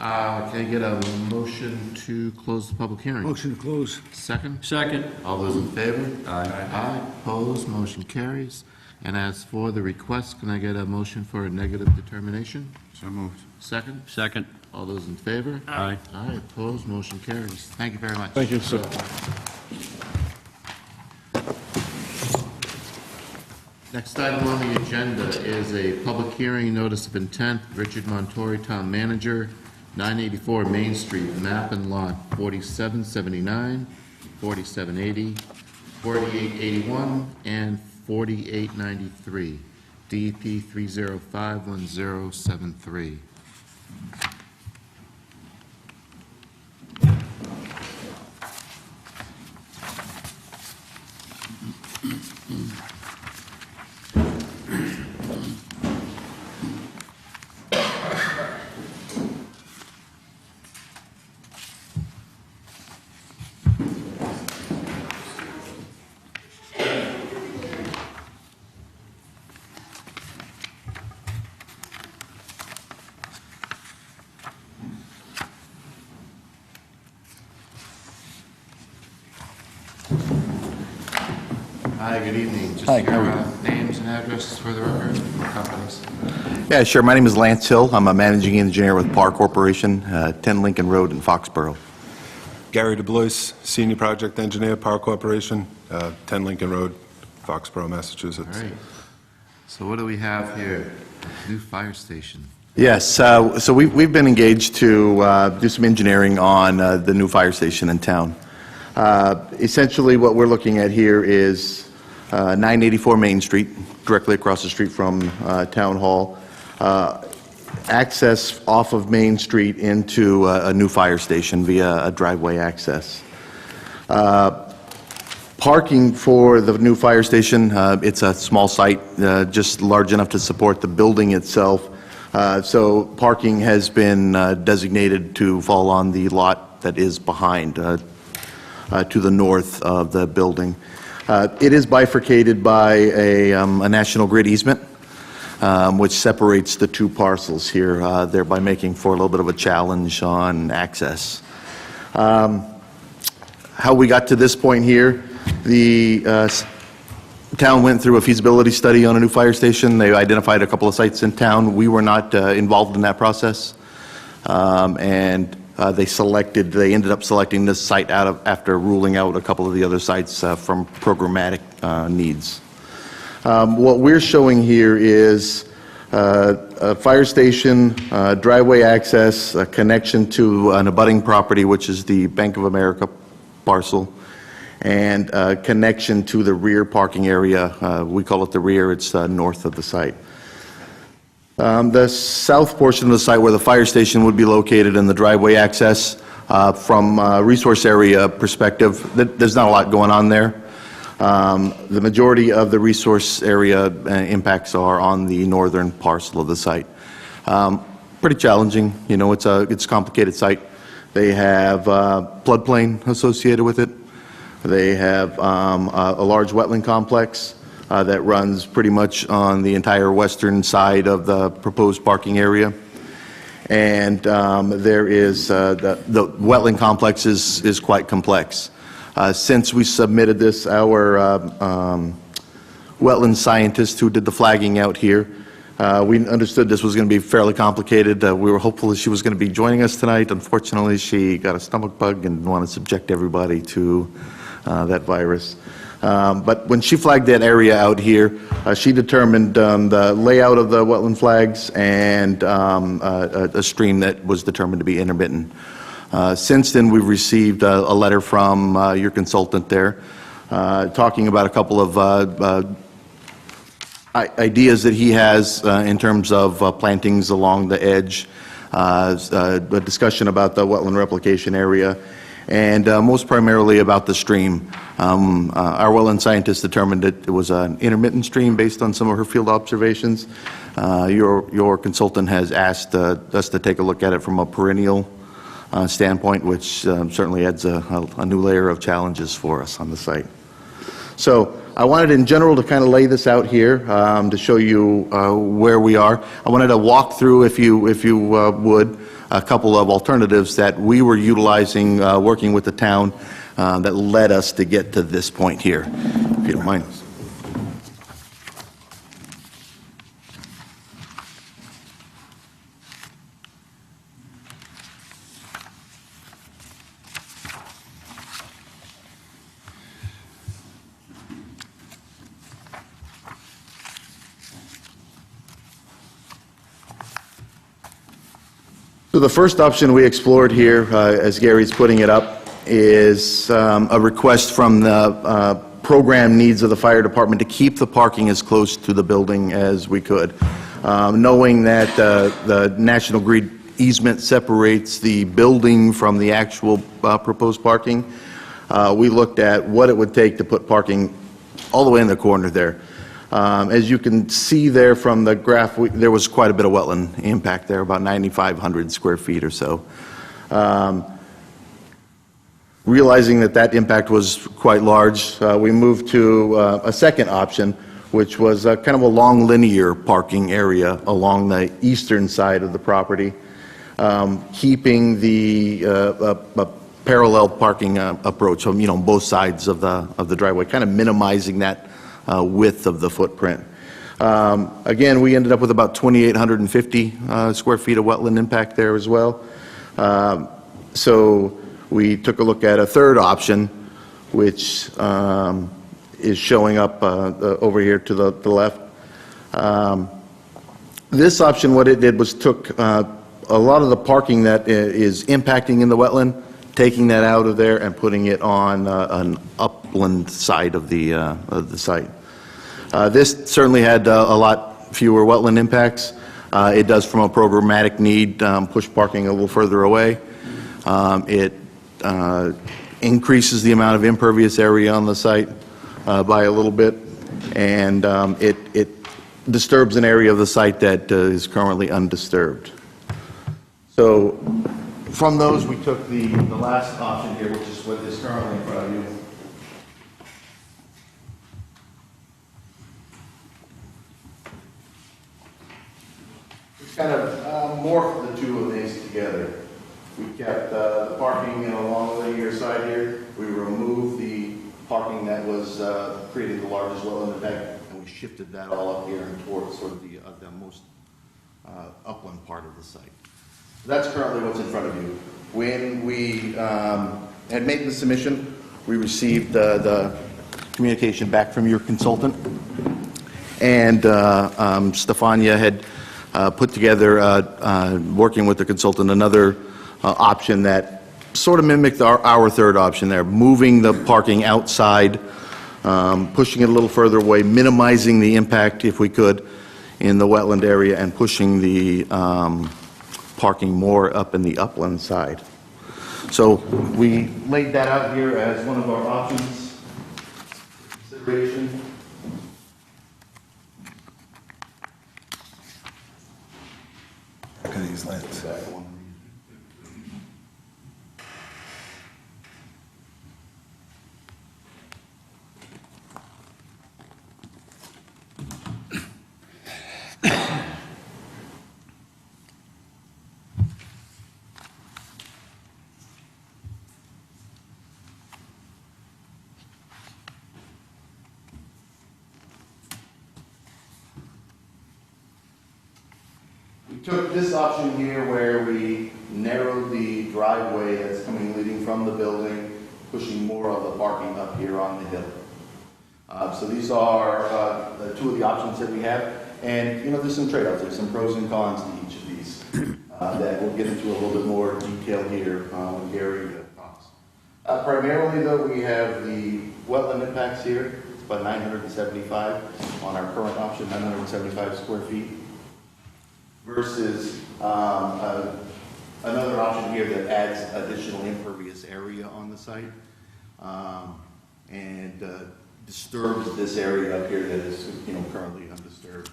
can I get a motion to close the public hearing? Motion to close. Second? Second. All those in favor? Aye. Aye, opposed, motion carries. And as for the request, can I get a motion for a negative determination? So moved. Second? Second. All those in favor? Aye. Aye, opposed, motion carries. Thank you very much. Thank you, sir. Next item on the agenda is a public hearing notice of intent, Richard Montori, Town Manager, 984 Main Street, map and lot 4779, 4780, 4881, and 4893, DEP 3051073. Hi, good evening. Just Hi, your how are names and addresses for the record, for companies. Yeah, sure. My name is Lance Hill. I'm a managing engineer with Par Corporation, 10 Lincoln Road in Foxborough. Gary DeBlois, Senior Project Engineer, Power Corporation, 10 Lincoln Road, Foxborough, Massachusetts. All right. So what do we have here? New fire station. Yes, so we've been engaged to do some engineering on the new fire station in town. Essentially, what we're looking at here is 984 Main Street, directly across the street from Town Hall. Access off of Main Street into a new fire station via a driveway access. Parking for the new fire station, it's a small site, just large enough to support the building itself. So parking has been designated to fall on the lot that is behind, to the north of the building. It is bifurcated by a National Grid easement, which separates the two parcels here, thereby making for a little bit of a challenge on access. How we got to this point here, the town went through a feasibility study on a new fire station. They identified a couple of sites in town. We were not involved in that process. And they ended up selecting this site after ruling out a couple of the other sites from programmatic needs. What we're showing here is a fire station, driveway access, a connection to an abutting property, which is the Bank of America parcel, and a connection to the rear parking area. We call it the rear. It's north of the site. The south portion of the site where the fire station would be located and the driveway access, from a resource area perspective, there's not a lot going on there. The majority of the resource area impacts are on the northern parcel of the site. Pretty challenging, you know, it's a complicated site. They have floodplain associated with it. They have a large wetland complex that runs pretty much on the entire western side of the proposed parking area. And there is, the wetland complex is quite complex. Since we submitted this, our wetland scientist who did the flagging out here, we understood this was going to be fairly complicated. We were hopeful that she was going to be joining us tonight. Unfortunately, she got a stomach bug and wanted to subject everybody to that virus. But when she flagged that area out here, she determined the layout of the wetland flags and a stream that was determined to be intermittent. Since then, we've received a letter from your consultant there talking about a couple of ideas that he has in terms of plantings along the edge, a discussion about the wetland replication area, and most primarily about the stream. Our wetland scientist determined that it was an intermittent stream based on some of her field observations. Your consultant has asked us to take a look at it from a perennial standpoint, which certainly adds a new layer of challenges for us on the site. So I wanted in general to kind of lay this out here to show you where we are. I wanted to walk through, if you would, a couple of alternatives that we were utilizing working with the town that led us to get to this point here, if you don't mind. So the first option we explored here, as Gary's putting it up, is a request from the program needs of the fire department to keep the parking as close to the building as we could. Knowing that the National Grid easement separates the building from the actual proposed parking, we looked at what it would take to put parking all the way in the corner there. As you can see there from the graph, there was quite a bit of wetland impact there, about 9,500 square feet or so. Realizing that impact was quite large, we moved to a second option, which was kind of a long linear parking area along the eastern side of the property, keeping the parallel parking approach, so, you know, both sides of the driveway, kind of minimizing that width of the footprint. Again, we ended up with about 2,850 square feet of wetland impact there as well. So we took a look at a third option, which is showing up over here to the left. This option, what it did was took a lot of the parking that is impacting in the wetland, taking that out of there and putting it on an upland side of the site. This certainly had a lot fewer wetland impacts. It does, from a programmatic need, push parking a little further away. It increases the amount of impervious area on the site by a little bit, and it disturbs an area of the site that is currently undisturbed. So from those, we took the last option here, which is what is currently in front of you. It's kind of morphed the two of these together. We kept the parking along the linear side here. We removed the parking that was creating the largest wetland impact, and we shifted that all up here and towards sort of the most upland part of the site. That's currently what's in front of you. When we had made the submission, we received the communication back from your consultant, and Stefania had put together, working with the consultant, another option that sort of mimicked our third option there, moving the parking outside, pushing it a little further away, minimizing the impact, if we could, in the wetland area, and pushing the parking more up in the upland side. So we laid that out here as one of our options for consideration. Look at these lights. We took this option here where we narrowed the driveway that's leading from the building, pushing more of the parking up here on the hill. So these are two of the options that we have. And, there's some trade-offs. There's some pros and cons to each of these that we'll get into a little bit more detail here when Gary talks. Primarily, though, we have the wetland impacts here. It's about 975 on our current option, 975 square feet. Versus another option here that adds additional impervious area on the site and disturbs this area up here that is currently undisturbed.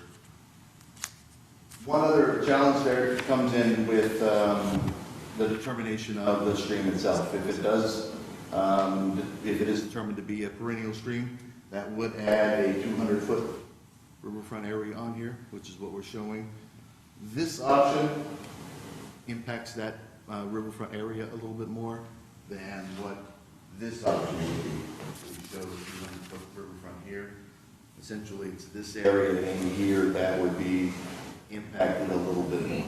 One other challenge there comes in with the determination of the stream itself. If it does, if it is determined to be a perennial stream, that would add a 200-foot riverfront area on here, which is what we're showing. This option impacts that riverfront area a little bit more than what this option would be. We show the 200-foot riverfront here. Essentially, it's this area in here that would be impacted a little bit more.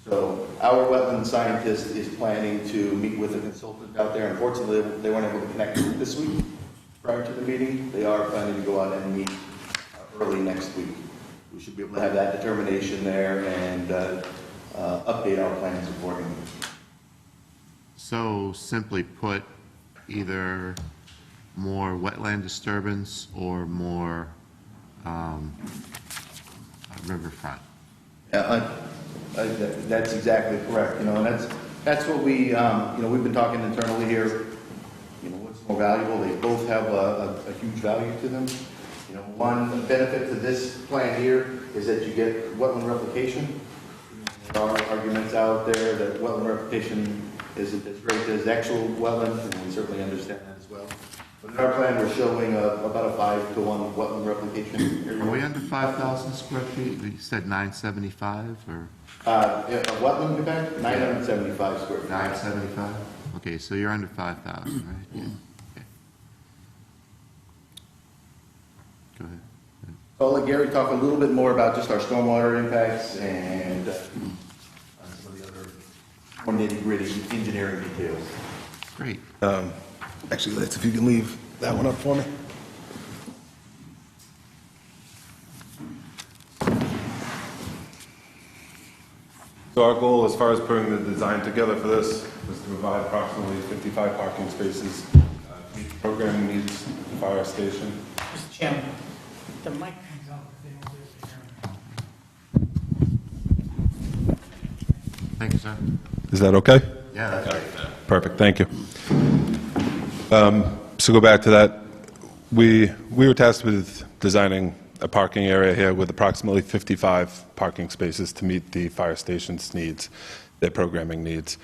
So our wetland scientist is planning to meet with a consultant out there. Unfortunately, they weren't able to connect this week prior to the meeting. They are planning to go out and meet early next week. We should be able to have that determination there and update our plans accordingly. So simply put, either more wetland disturbance or more riverfront. That's exactly correct. And that's what we we've been talking internally here. What's more valuable? They both have a huge value to them. One benefit to this plan here is that you get wetland replication. There are arguments out there that wetland replication isn't as great as actual wetland, and we certainly understand that as well. But in our plan, we're showing about a 5-to-1 wetland replication area. Are we under 5,000 square feet? You said 975 or? A wetland impact, 975 square feet. 975? Okay, so you're under 5,000, right? Yeah. Okay. Go ahead. So I'll let Gary talk a little bit more about just our stormwater impacts and some of the other more nitty-gritty engineering details. Great. Actually, Lex, if you can leave that one up for me. So our goal, as far as putting the design together for this, was to provide approximately 55 parking spaces to meet the programming needs of the fire station. Mr. Chairman, the mic comes out. They don't listen. Thank you, sir. Is that okay? Yeah, that's great. Perfect, thank you. So go back to that. We were tasked with designing a parking area here with approximately 55 parking spaces to meet the fire station's needs, their programming needs.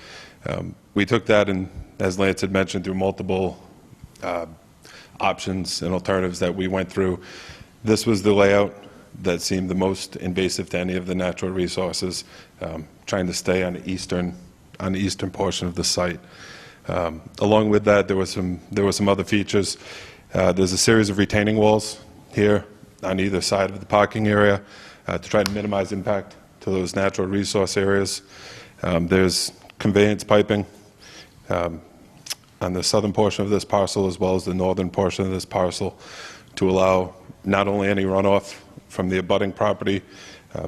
We took that and, as Lance had mentioned, through multiple options and alternatives that we went through. This was the layout that seemed the most invasive to any of the natural resources, trying to stay on the eastern portion of the site. Along with that, there were some other features. There's a series of retaining walls here on either side of the parking area to try to minimize impact to those natural resource areas. There's conveyance piping on the southern portion of this parcel as well as the northern portion of this parcel to allow not only any runoff from the abutting property,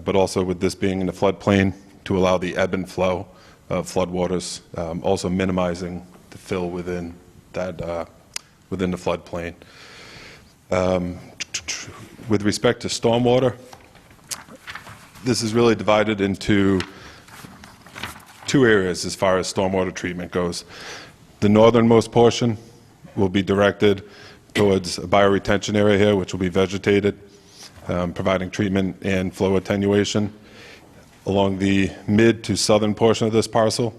but also with this being in the floodplain to allow the ebb and flow of floodwaters, also minimizing the fill within that within the floodplain. With respect to stormwater, this is really divided into two areas as far as stormwater treatment goes. The northernmost portion will be directed towards a bioretention area here, which will be vegetated, providing treatment and flow attenuation. Along the mid to southern portion of this parcel,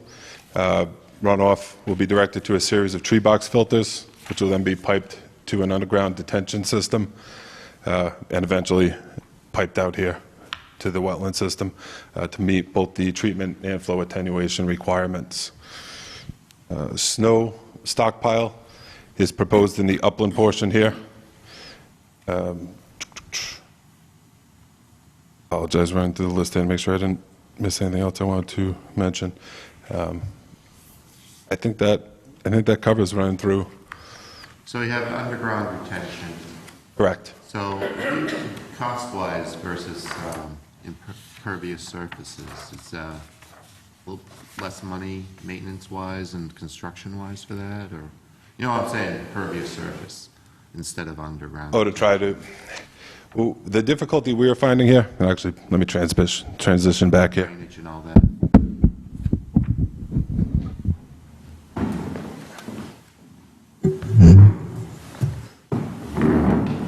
runoff will be directed to a series of tree box filters, which will then be piped to an underground detention system, and eventually piped out here to the wetland system to meet both the treatment and flow attenuation requirements. Snow stockpile is proposed in the upland portion here. Apologize, running through the list and make sure I didn't miss anything else I wanted to mention. I think that covers running through. So you have underground retention. Correct. So cost-wise versus impervious surfaces, it's a little less money maintenance-wise and construction-wise for that, or, you know what I'm saying, impervious surface instead of underground? Oh, to try to, well, the difficulty we are finding here, and actually, let me transition back here. Drainage and all that.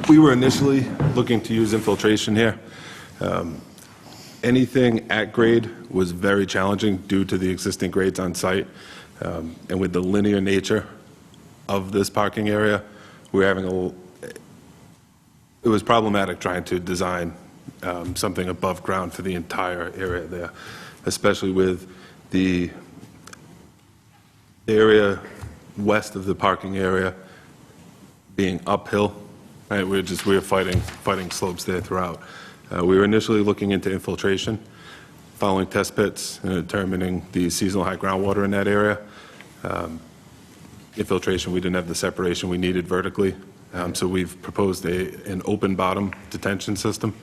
We were initially looking to use infiltration here. Anything at grade was very challenging due to the existing grades on site. And with the linear nature of this parking area, we're having it was problematic trying to design something above ground for the entire area there, especially with the area west of the parking area being uphill. Right, we were fighting slopes there throughout. We were initially looking into infiltration, following test pits and determining the seasonal high groundwater in that area. Infiltration, we didn't have the separation we needed vertically, so we've proposed an open bottom detention system.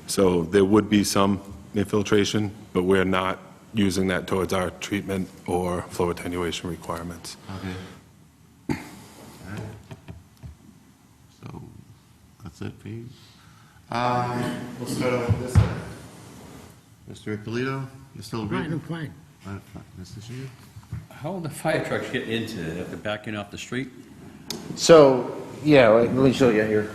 So there would be some infiltration, but we're not using that towards our treatment or flow attenuation requirements. Okay. All right. So that's it for you. We'll start off with this side. Mr. Ippolito, you're still reading? I'm fine. Mr. Sheehan? How will the fire trucks get into it? If they're backing off the street? So, yeah, let me show you here.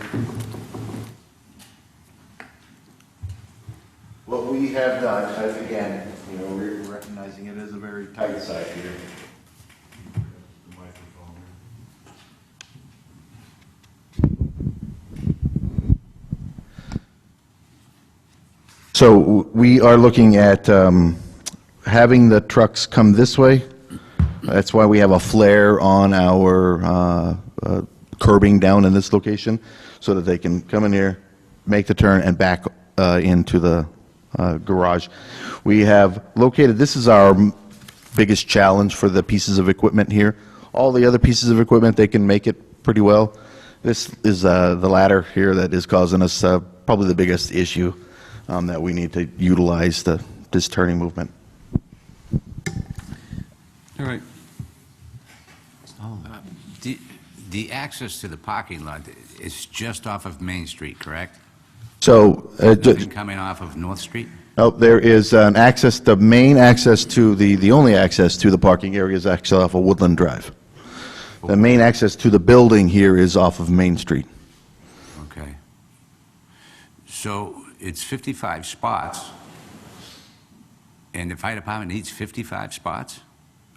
What we have done, again, you know, we're recognizing it as a very tight site here. So we are looking at having the trucks come this way. That's why we have a flare on our curbing down in this location, so that they can come in here, make the turn, and back into the garage. We have located, this is our biggest challenge for the pieces of equipment here. All the other pieces of equipment, they can make it pretty well. This is the ladder here that is causing us probably the biggest issue that we need to utilize this turning movement. All right. The access to the parking lot is just off of Main Street, correct? So, Nothing coming off of North Street? oh, there is an access, the main access to the only access to the parking area is actually off of Woodland Drive. The main access to the building here is off of Main Street. Okay. So it's 55 spots, and the fire department needs 55 spots?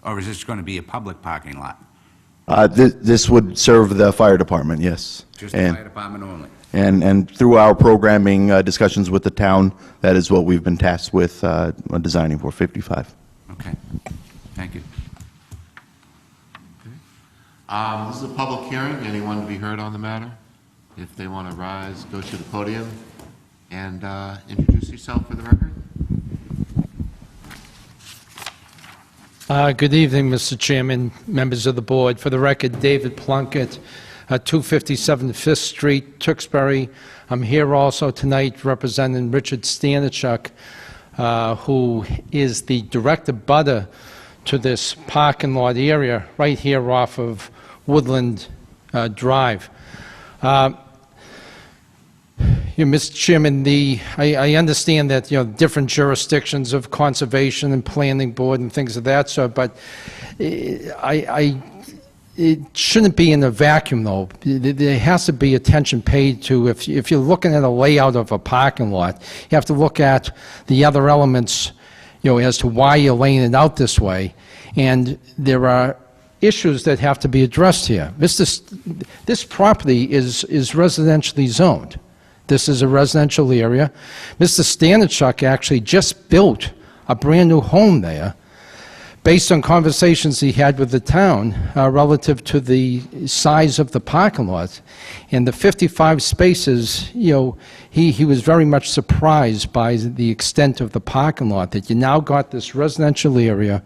Or is this going to be a public parking lot? This would serve the fire department, yes. Just the fire department only? And through our programming discussions with the town, that is what we've been tasked with designing for, 55. Okay. Thank you. This is a public hearing. Anyone to be heard on the matter? If they want to rise, go to the podium and introduce yourself for the record. Good evening, Mr. Chairman, members of the board. For the record, David Plunkett, 257 5th Street, Tewksbury. I'm here also tonight representing Richard Stanichuk, who is the direct abutter to this parking lot area right here off of Woodland Drive. Mr. Chairman, I understand that, different jurisdictions of conservation and planning board and things of that sort, but it shouldn't be in a vacuum, though. There has to be attention paid to, if you're looking at a layout of a parking lot, you have to look at the other elements, as to why you're laying it out this way. And there are issues that have to be addressed here. This property is residentially zoned. This is a residential area. Mr. Stanichuk actually just built a brand-new home there based on conversations he had with the town relative to the size of the parking lot. And the 55 spaces, he was very much surprised by the extent of the parking lot, that you now got this residential area,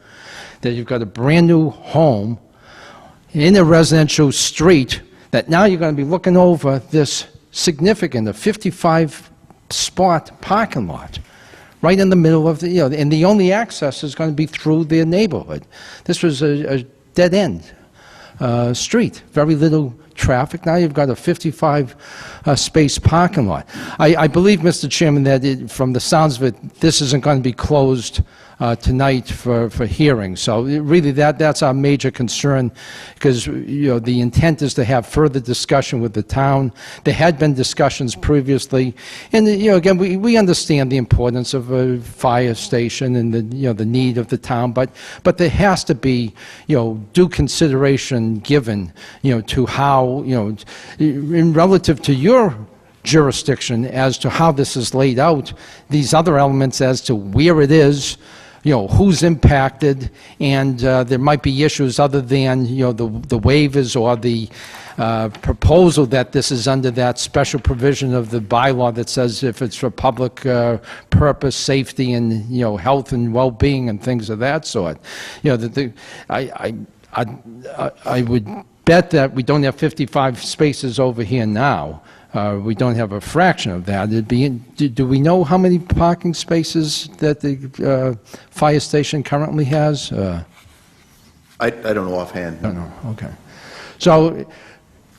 that you've got a brand-new home in a residential street, that now you're going to be looking over this significant, a 55-spot parking lot right in the middle of the, and the only access is going to be through their neighborhood. This was a dead-end street, very little traffic. Now you've got a 55-space parking lot. I believe, Mr. Chairman, that from the sounds of it, this isn't going to be closed tonight for hearing. So really that's our major concern, because the intent is to have further discussion with the town. There had been discussions previously, and again, we understand the importance of a fire station and the need of the town, but there has to be due consideration given to how in relative to your jurisdiction as to how this is laid out, these other elements as to where it is, who's impacted, and there might be issues other than, the waivers or the proposal that this is under that special provision of the bylaw that says if it's for public purpose, safety, and, health and well-being and things of that sort. I would bet that we don't have 55 spaces over here now. We don't have a fraction of that. Do we know how many parking spaces that the fire station currently has? I don't know offhand. I don't know, okay. So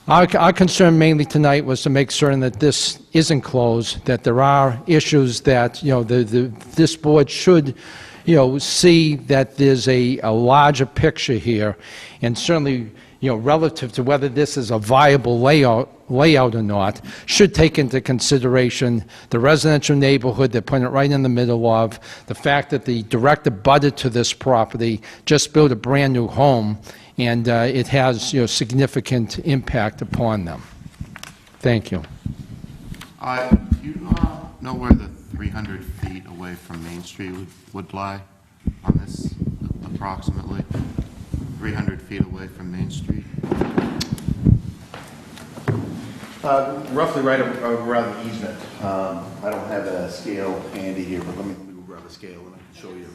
our concern mainly tonight was to make certain that this isn't closed, that there are issues that, this board should, see that there's a larger picture here, and certainly, relative to whether this is a viable layout or not, should take into consideration the residential neighborhood they're putting it right in the middle of, the fact that the direct abutter to this property just built a brand-new home, and it has significant impact upon them. Thank you. Do you know where the 300 feet away from Main Street would lie on this, approximately? 300 feet away from Main Street? Roughly right around the easement. I don't have a scale handy here, but let me go grab a scale and I can show you.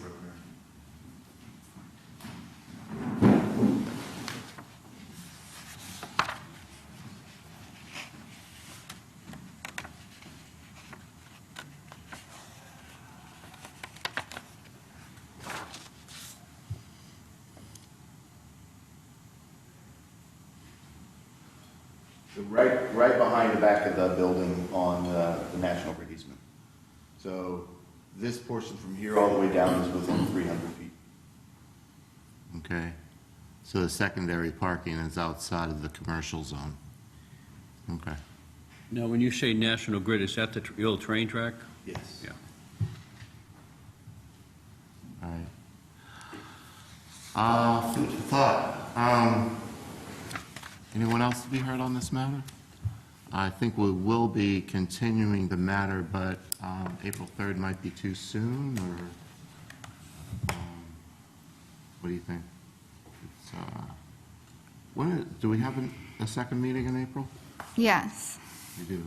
Right behind the back of the building on the National Grid easement. So this portion from here all the way down is within 300 feet. Okay. So the secondary parking is outside of the commercial zone. Okay. Now, when you say National Grid, is that the old train track? Yes. Yeah. All right. Food for thought. Anyone else to be heard on this matter? I think we will be continuing the matter, but April 3rd might be too soon, or what do you think? It's, do we have a second meeting in April? Yes. We do.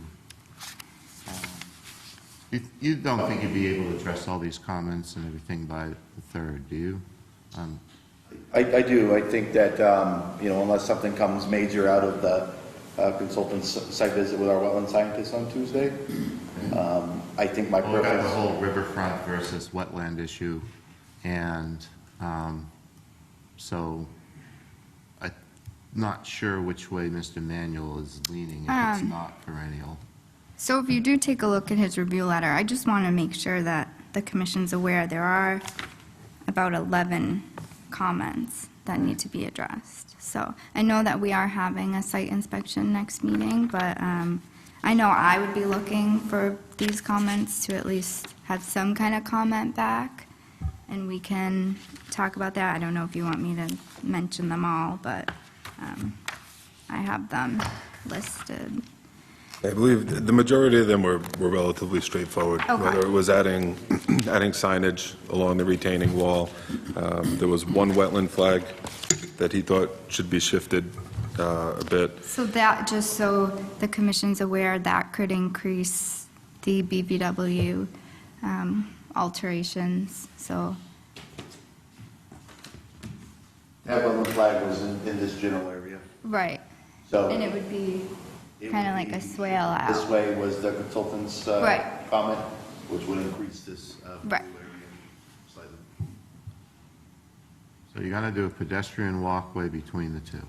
You don't think you'd be able to address all these comments and everything by the 3rd, do you? I do. I think that, unless something comes major out of the consultant's site visit with our wetland scientists on Tuesday, I think my Well, we got preference... the whole riverfront versus wetland issue, and so I'm not sure which way Mr. Manuel is leaning if it's not perennial. So if you do take a look at his review letter, I just want to make sure that the commission's aware there are about 11 comments that need to be addressed. So I know that we are having a site inspection next meeting, but I know I would be looking for these comments to at least have some kind of comment back, and we can talk about that. I don't know if you want me to mention them all, but I have them listed. I believe the majority of them were relatively straightforward. Okay. Whether it was adding signage along the retaining wall. There was one wetland flag that he thought should be shifted a bit. So that, just so the commission's aware, that could increase the BVW alterations, so. That wetland flag was in this general area. Right. So And it would be kind of like a swale out. This way was the consultant's Right. comment, which would increase this Right. area slightly. So you're gonna do a pedestrian walkway between the two.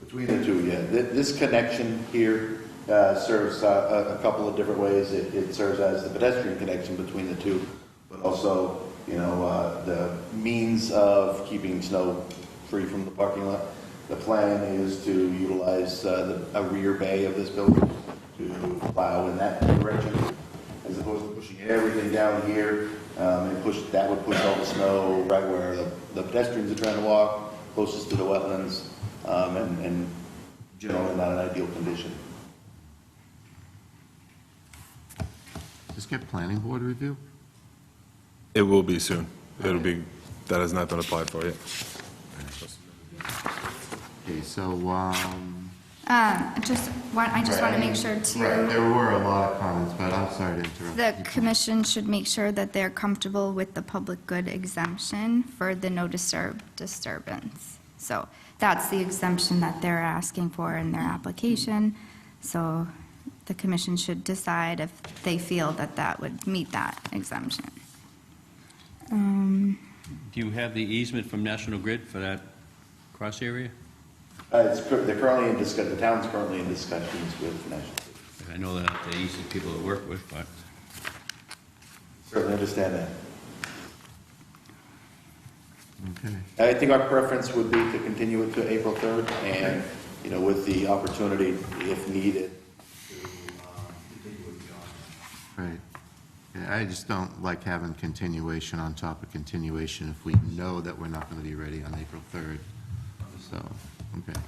Between the two, yeah. This connection here serves a couple of different ways. It serves as the pedestrian connection between the two, but also, the means of keeping snow free from the parking lot. The plan is to utilize a rear bay of this building to plow in that direction, as opposed to pushing everything down here, and that would push all the snow right where the pedestrians are trying to walk, closest to the wetlands, and generally not an ideal condition. Just get planning board review? It will be soon. That has not been applied for yet. Okay, so, I just want to make sure too. Right, there were a lot of comments, but I'm sorry to interrupt. The commission should make sure that they're comfortable with the public good exemption for the no disturb disturbance. So that's the exemption that they're asking for in their application. So the commission should decide if they feel that that would meet that exemption. Do you have the easement from National Grid for that cross area? They're currently in the town's currently in discussions with National Grid. I know that they're easy people to work with, but Certainly understand that. Okay. I think our preference would be to continue it to April 3rd, and, with the opportunity, if needed, to continue it beyond. Right. Yeah, I just don't like having continuation on top of continuation if we know that we're not going to be ready on April 3rd. So, okay.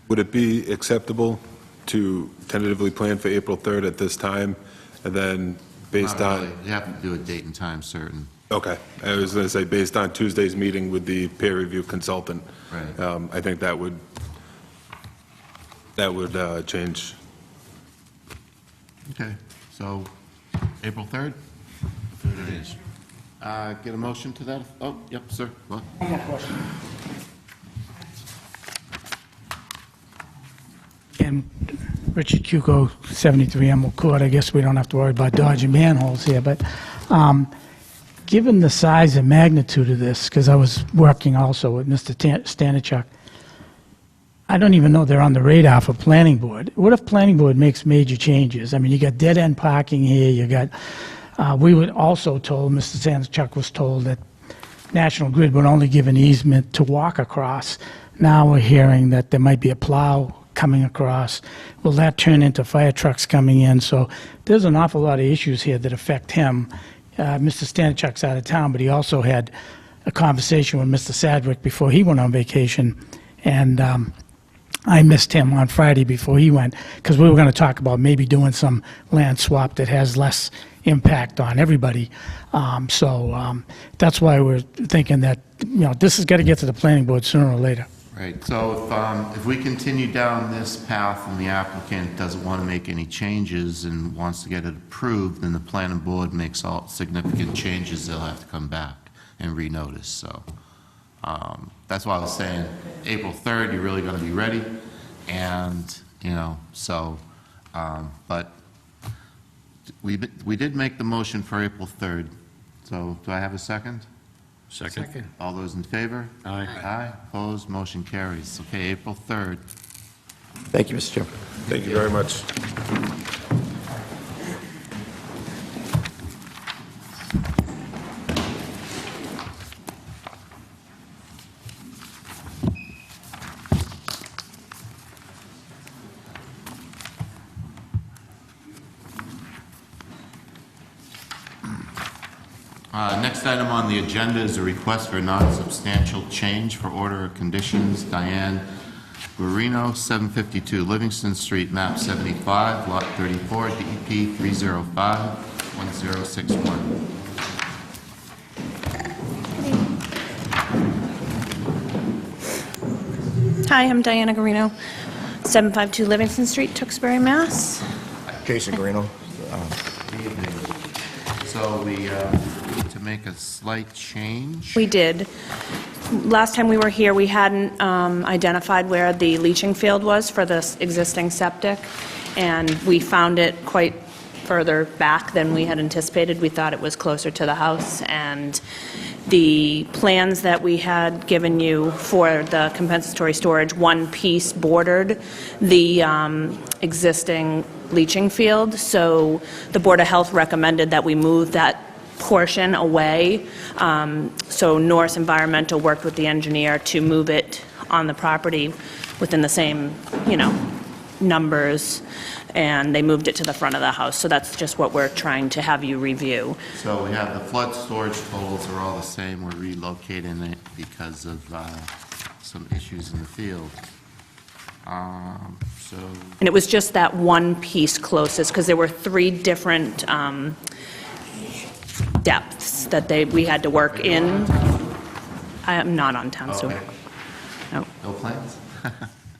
Would it be acceptable to tentatively plan for April 3rd at this time, and then based Not on... really. You have to do a date and time certain. Okay. I was going to say, based on Tuesday's meeting with the peer review consultant, Right. I think that would change. Okay, so April 3rd? It is. Get a motion to that? Oh, yep, sir. What? I got a question. And Richard Cuco, 73 Emerald Court, I guess we don't have to worry about dodging manholes here, but given the size and magnitude of this, because I was working also with Mr. Stanichuk, I don't even know they're on the radar for planning board. What if planning board makes major changes? I mean, you got dead-end parking here, you got, we were also told, Mr. Sanchuk was told that National Grid would only give an easement to walk across. Now we're hearing that there might be a plow coming across. Will that turn into fire trucks coming in? So there's an awful lot of issues here that affect him. Mr. Stanichuk's out of town, but he also had a conversation with Mr. Sadwick before he went on vacation, and I missed him on Friday before he went, because we were going to talk about maybe doing some land swap that has less impact on everybody. So that's why we're thinking that, this has got to get to the planning board sooner or later. Right, so if we continue down this path and the applicant doesn't want to make any changes and wants to get it approved, then the planning board makes all significant changes, they'll have to come back and renotice, so. That's why I was saying April 3rd, you're really going to be ready, and, so, but we did make the motion for April 3rd, so do I have a second? Second. All those in favor? Aye. Aye, opposed, motion carries. Okay, April 3rd. Thank you, Mr. Chairman. Thank you very much. Next item on the agenda is a request for non-substantial change for order of conditions. Diane Guarino, 752 Livingston Street, map 75, lot 34, DEP 305-1061. Hi, I'm Diana Garino, 752 Livingston Street, Tewksbury, Mass. Jason Garino. So we need to make a slight change. We did. Last time we were here, we hadn't identified where the leaching field was for this existing septic, and we found it quite further back than we had anticipated. We thought it was closer to the house, and the plans that we had given you for the compensatory storage, one piece bordered the existing leaching field, so the Board of Health recommended that we move that portion away. So Norris Environmental worked with the engineer to move it on the property within the same, numbers, and they moved it to the front of the house. So that's just what we're trying to have you review. So we have the flood storage totals are all the same. We're relocating it because of some issues in the field. And it was just that one piece closest, because there were 3 different depths that we had to work in. I am not on town, so. Okay. No. No plans?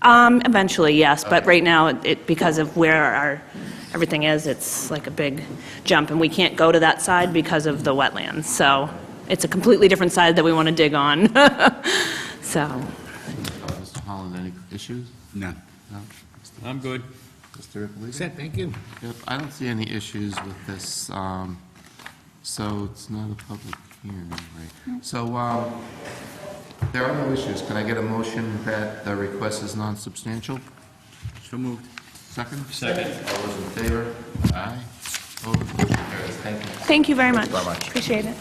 Eventually, yes, but right now, because of where everything is, it's like a big jump, and we can't go to that side because of the wetlands. So it's a completely different side that we want to dig on. So. Mr. Holland, any issues? None. No? I'm good. Mr. Ippolito? Set, thank you. Yep, I don't see any issues with this, so it's not a public hearing, right? So, there are no issues. Can I get a motion that the request is non-substantial? So moved. Second? Second. All those in favor? Aye. Opposed? Motion carries. Thank you. Thank you very much. Appreciate it.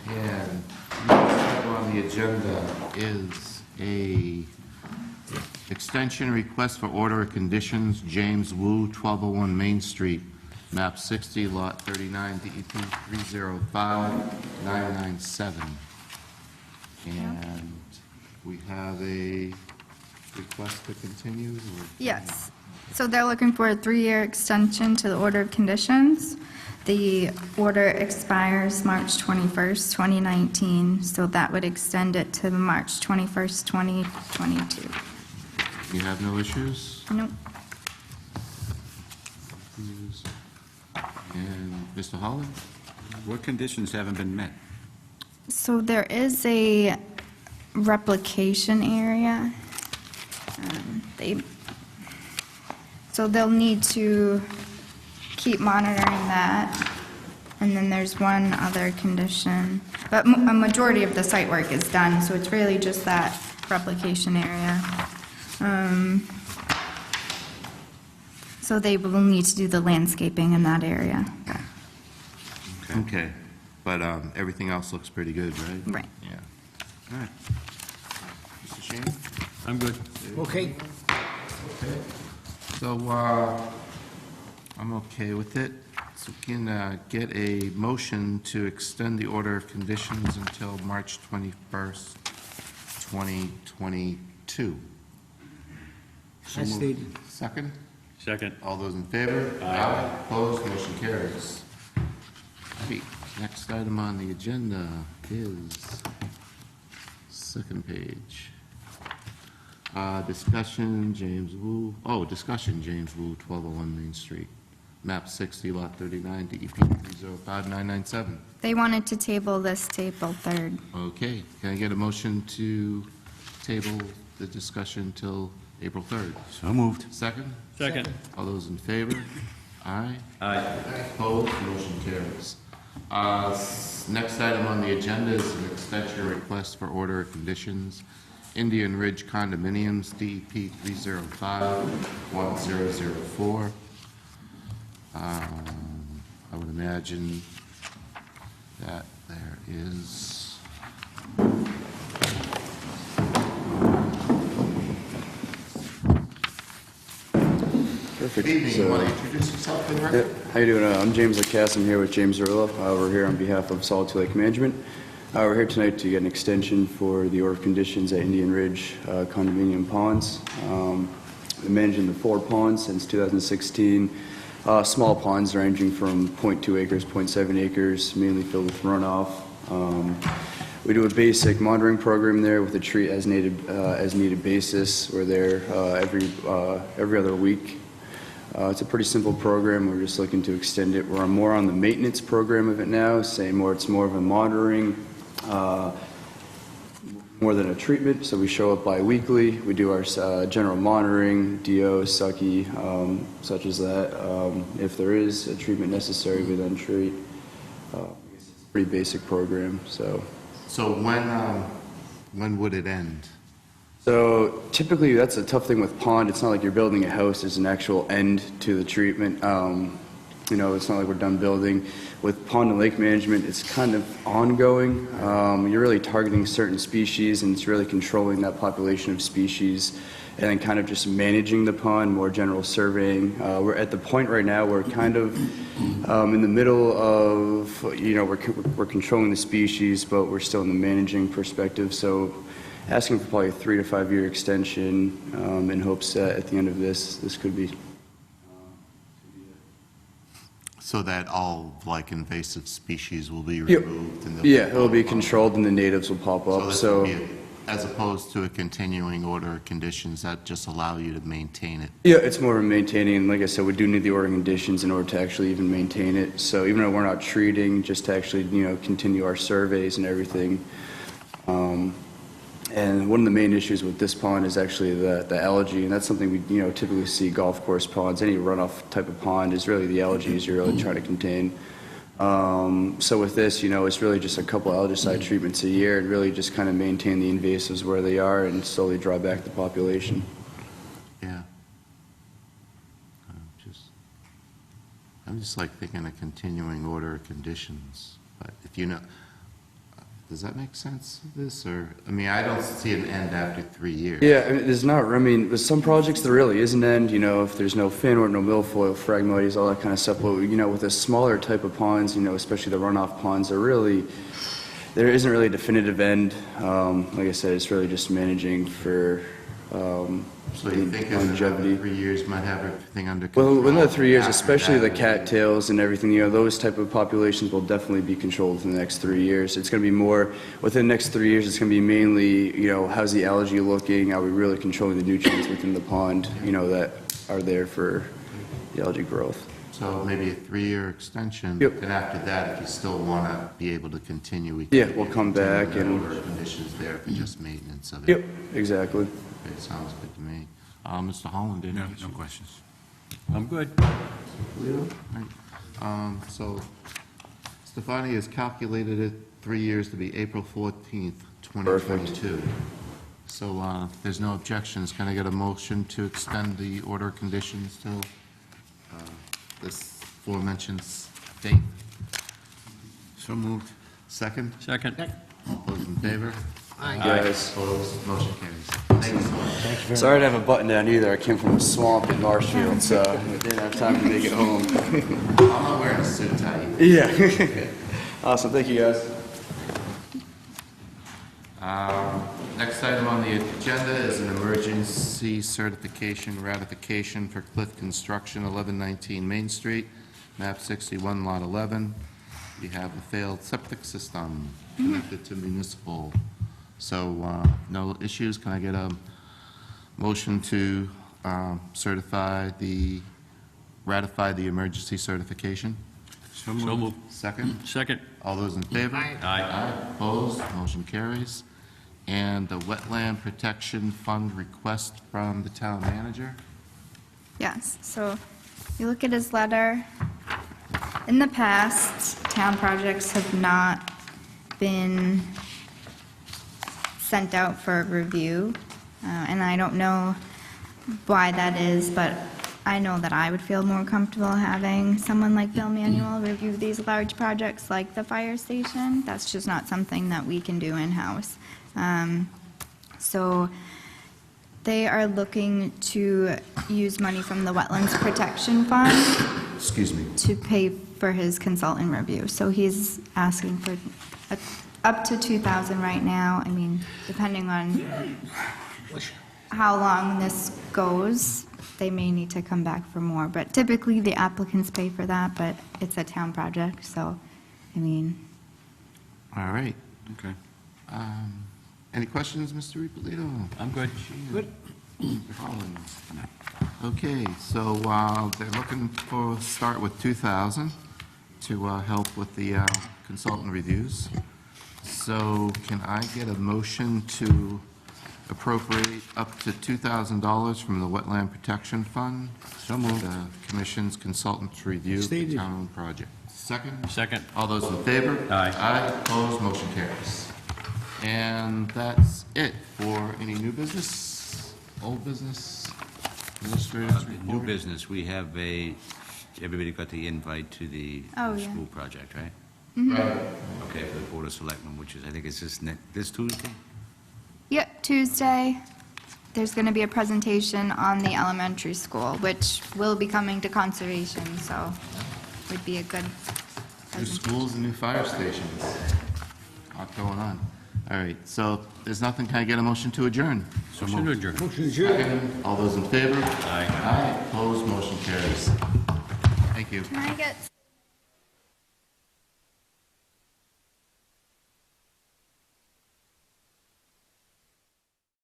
And next up on the agenda is a extension request for order of conditions, James Wu, 1201 Main Street, map 60, lot 39, DEP 305-997. And we have a request to continue? or- Yes. So they're looking for a 3-year extension to the order of conditions. The order expires March 21st, 2019, so that would extend it to March 21st, 2022. You have no issues? Nope. And Mr. Holland? What conditions haven't been met? So there is a replication area. So they'll need to keep monitoring that. And then there's one other condition, but a majority of the site work is done, so it's really just that replication area. So they will need to do the landscaping in that area. Okay, but everything else looks pretty good, right? Right. Yeah. All right. Mr. Shane? I'm good. Okay. So, I'm okay with it. So we can get a motion to extend the order of conditions until March 21st, 2022. As stated. Second? Second. All those in favor? Aye. Opposed, motion carries. Right, next item on the agenda is, second page. Discussion, James Wu, discussion, James Wu, 1201 Main Street, map 60, lot 39, DEP 305997. They wanted to table this to April 3rd. Okay, can I get a motion to table the discussion till April 3rd? So moved. Second? Second. All those in favor? Aye. Aye. Opposed, motion carries. Next item on the agenda is an extension request for order of conditions. Indian Ridge Condominiums, DEP 305-1004. I would imagine that there is Perfect. Good evening. So- You want to introduce yourself for the record? Yep. How you doing? I'm James Lacasse. I'm here with James Zerla. We're here on behalf of Solid Lake Management. We're here tonight to get an extension for the order of conditions at Indian Ridge condominium ponds. Been managing the 4 ponds since 2016. Small ponds ranging from 0.2 acres, 0.7 acres, mainly filled with runoff. We do a basic monitoring program there with a tree as needed basis. We're there every other week. It's a pretty simple program. We're just looking to extend it. We're more on the maintenance program of it now, it's more of a monitoring, more than a treatment. So we show up bi-weekly. We do our general monitoring, DO, sucky, such as that. If there is a treatment necessary, we then treat. It's a pretty basic program. So when would it end? So typically, that's a tough thing with pond. It's not like you're building a house. There's an actual end to the treatment. It's not like we're done building. With pond and lake management, it's kind of ongoing. You're really targeting certain species, and it's really controlling that population of species, and then kind of just managing the pond, more general surveying. We're at the point right now where kind of in the middle of, we're controlling the species, but we're still in the managing perspective. So asking for probably a 3 to 5 year extension in hopes that at the end of this could be. So that all invasive species will be removed? And It'll be controlled and the natives will pop up. this would be as opposed to a continuing order of conditions that just allow you to maintain it? Yeah, it's more of maintaining, and like I said, we do need the order conditions in order to actually even maintain it. So even though we're not treating, just to actually, continue our surveys and everything. And one of the main issues with this pond is actually the algae, and that's something we typically see golf course ponds. Any runoff type of pond is really the algae you're really trying to contain. So with this, it's really just a couple algicide treatments a year and really just kind of maintain the invasives where they are and slowly draw back the population. Yeah. I'm just thinking a continuing order of conditions, but if does that make sense, this, or, I don't see an end after 3 years. Yeah, there's not, with some projects there really is an end, if there's no fin or no milfoil, phragmites, all that kind of stuff, but, with a smaller type of ponds, especially the runoff ponds, there isn't really a definitive end. Like I said, it's really just managing for So you think in another 3 years might have everything under Well, control? within the 3 years, After especially that, the cattails and everything, those type of populations will definitely be controlled within the next 3 years. It's going to be more, within the next 3 years, it's going to be mainly, how's the algae looking? Are we really controlling the nutrients within the pond, that are there for the algae growth? So maybe a 3-year extension. Yep. And after that, if you still want to be able to continue, We'll come back and. order of conditions there for just maintenance of it. Yep, exactly. Okay, sounds good to me. Mr. Holland, any No issues? questions. I'm good. Right. So Stefani has calculated it 3 years to be April 14th, 2022. So if there's no objections, can I get a motion to extend the order of conditions till this aforementioned date? So moved. Second? Second. All those in favor? Aye. Guys. Opposed? Motion carries. Thank you so much. Sorry to have a button down either. I came from a swamp in Marshfield, so I didn't have time to make it home. I'm not wearing a suit tie. Yeah. Awesome. Thank you, guys. Next item on the agenda is an emergency certification ratification for Cliff Construction, 1119 Main Street, map 61, lot 11. We have a failed septic system connected to municipal. So no issues. Can I get a motion to ratify the emergency certification? So moved. Second? Second. All those in favor? Aye. Opposed? Motion carries. And the Wetland Protection Fund request from the town manager? Yes, so you look at his letter. In the past, town projects have not been sent out for review, and I don't know why that is, but I know that I would feel more comfortable having someone like Bill Manuel review these large projects like the fire station. That's just not something that we can do in-house. So they are looking to use money from the Wetlands Protection Fund. Excuse me. To pay for his consultant review. So he's asking for up to $2,000 right now. I mean, depending on how long this goes, they may need to come back for more. But typically, the applicants pay for that, but it's a town project, so, I mean. All right. Okay. Any questions, Mr. Ippolito? I'm good. Good. Mr. Collins? Okay, so they're looking for, start with 2,000 to help with the consultant reviews. So can I get a motion to appropriate up to $2,000 from the Wetland Protection Fund? So moved. The commission's consultant to review the town project. Second? Second. All those in favor? Aye. Aye, opposed, motion carries. And that's it for any new business, old business, administrators report? New business, we have everybody got the invite to the Oh, yeah. school project, right? Mhm. Okay, for the Board of Selectmen, which is, I think it's this Tuesday? Yep, Tuesday, there's going to be a presentation on the elementary school, which will be coming to conservation, so would be a good New presentation. schools and new fire stations. Lot going on. All right, so there's nothing, can I get a motion to adjourn? So motion to adjourn. Motion adjourned. Second. All those in favor? Aye. Aye, opposed, motion carries. Thank you. Can I get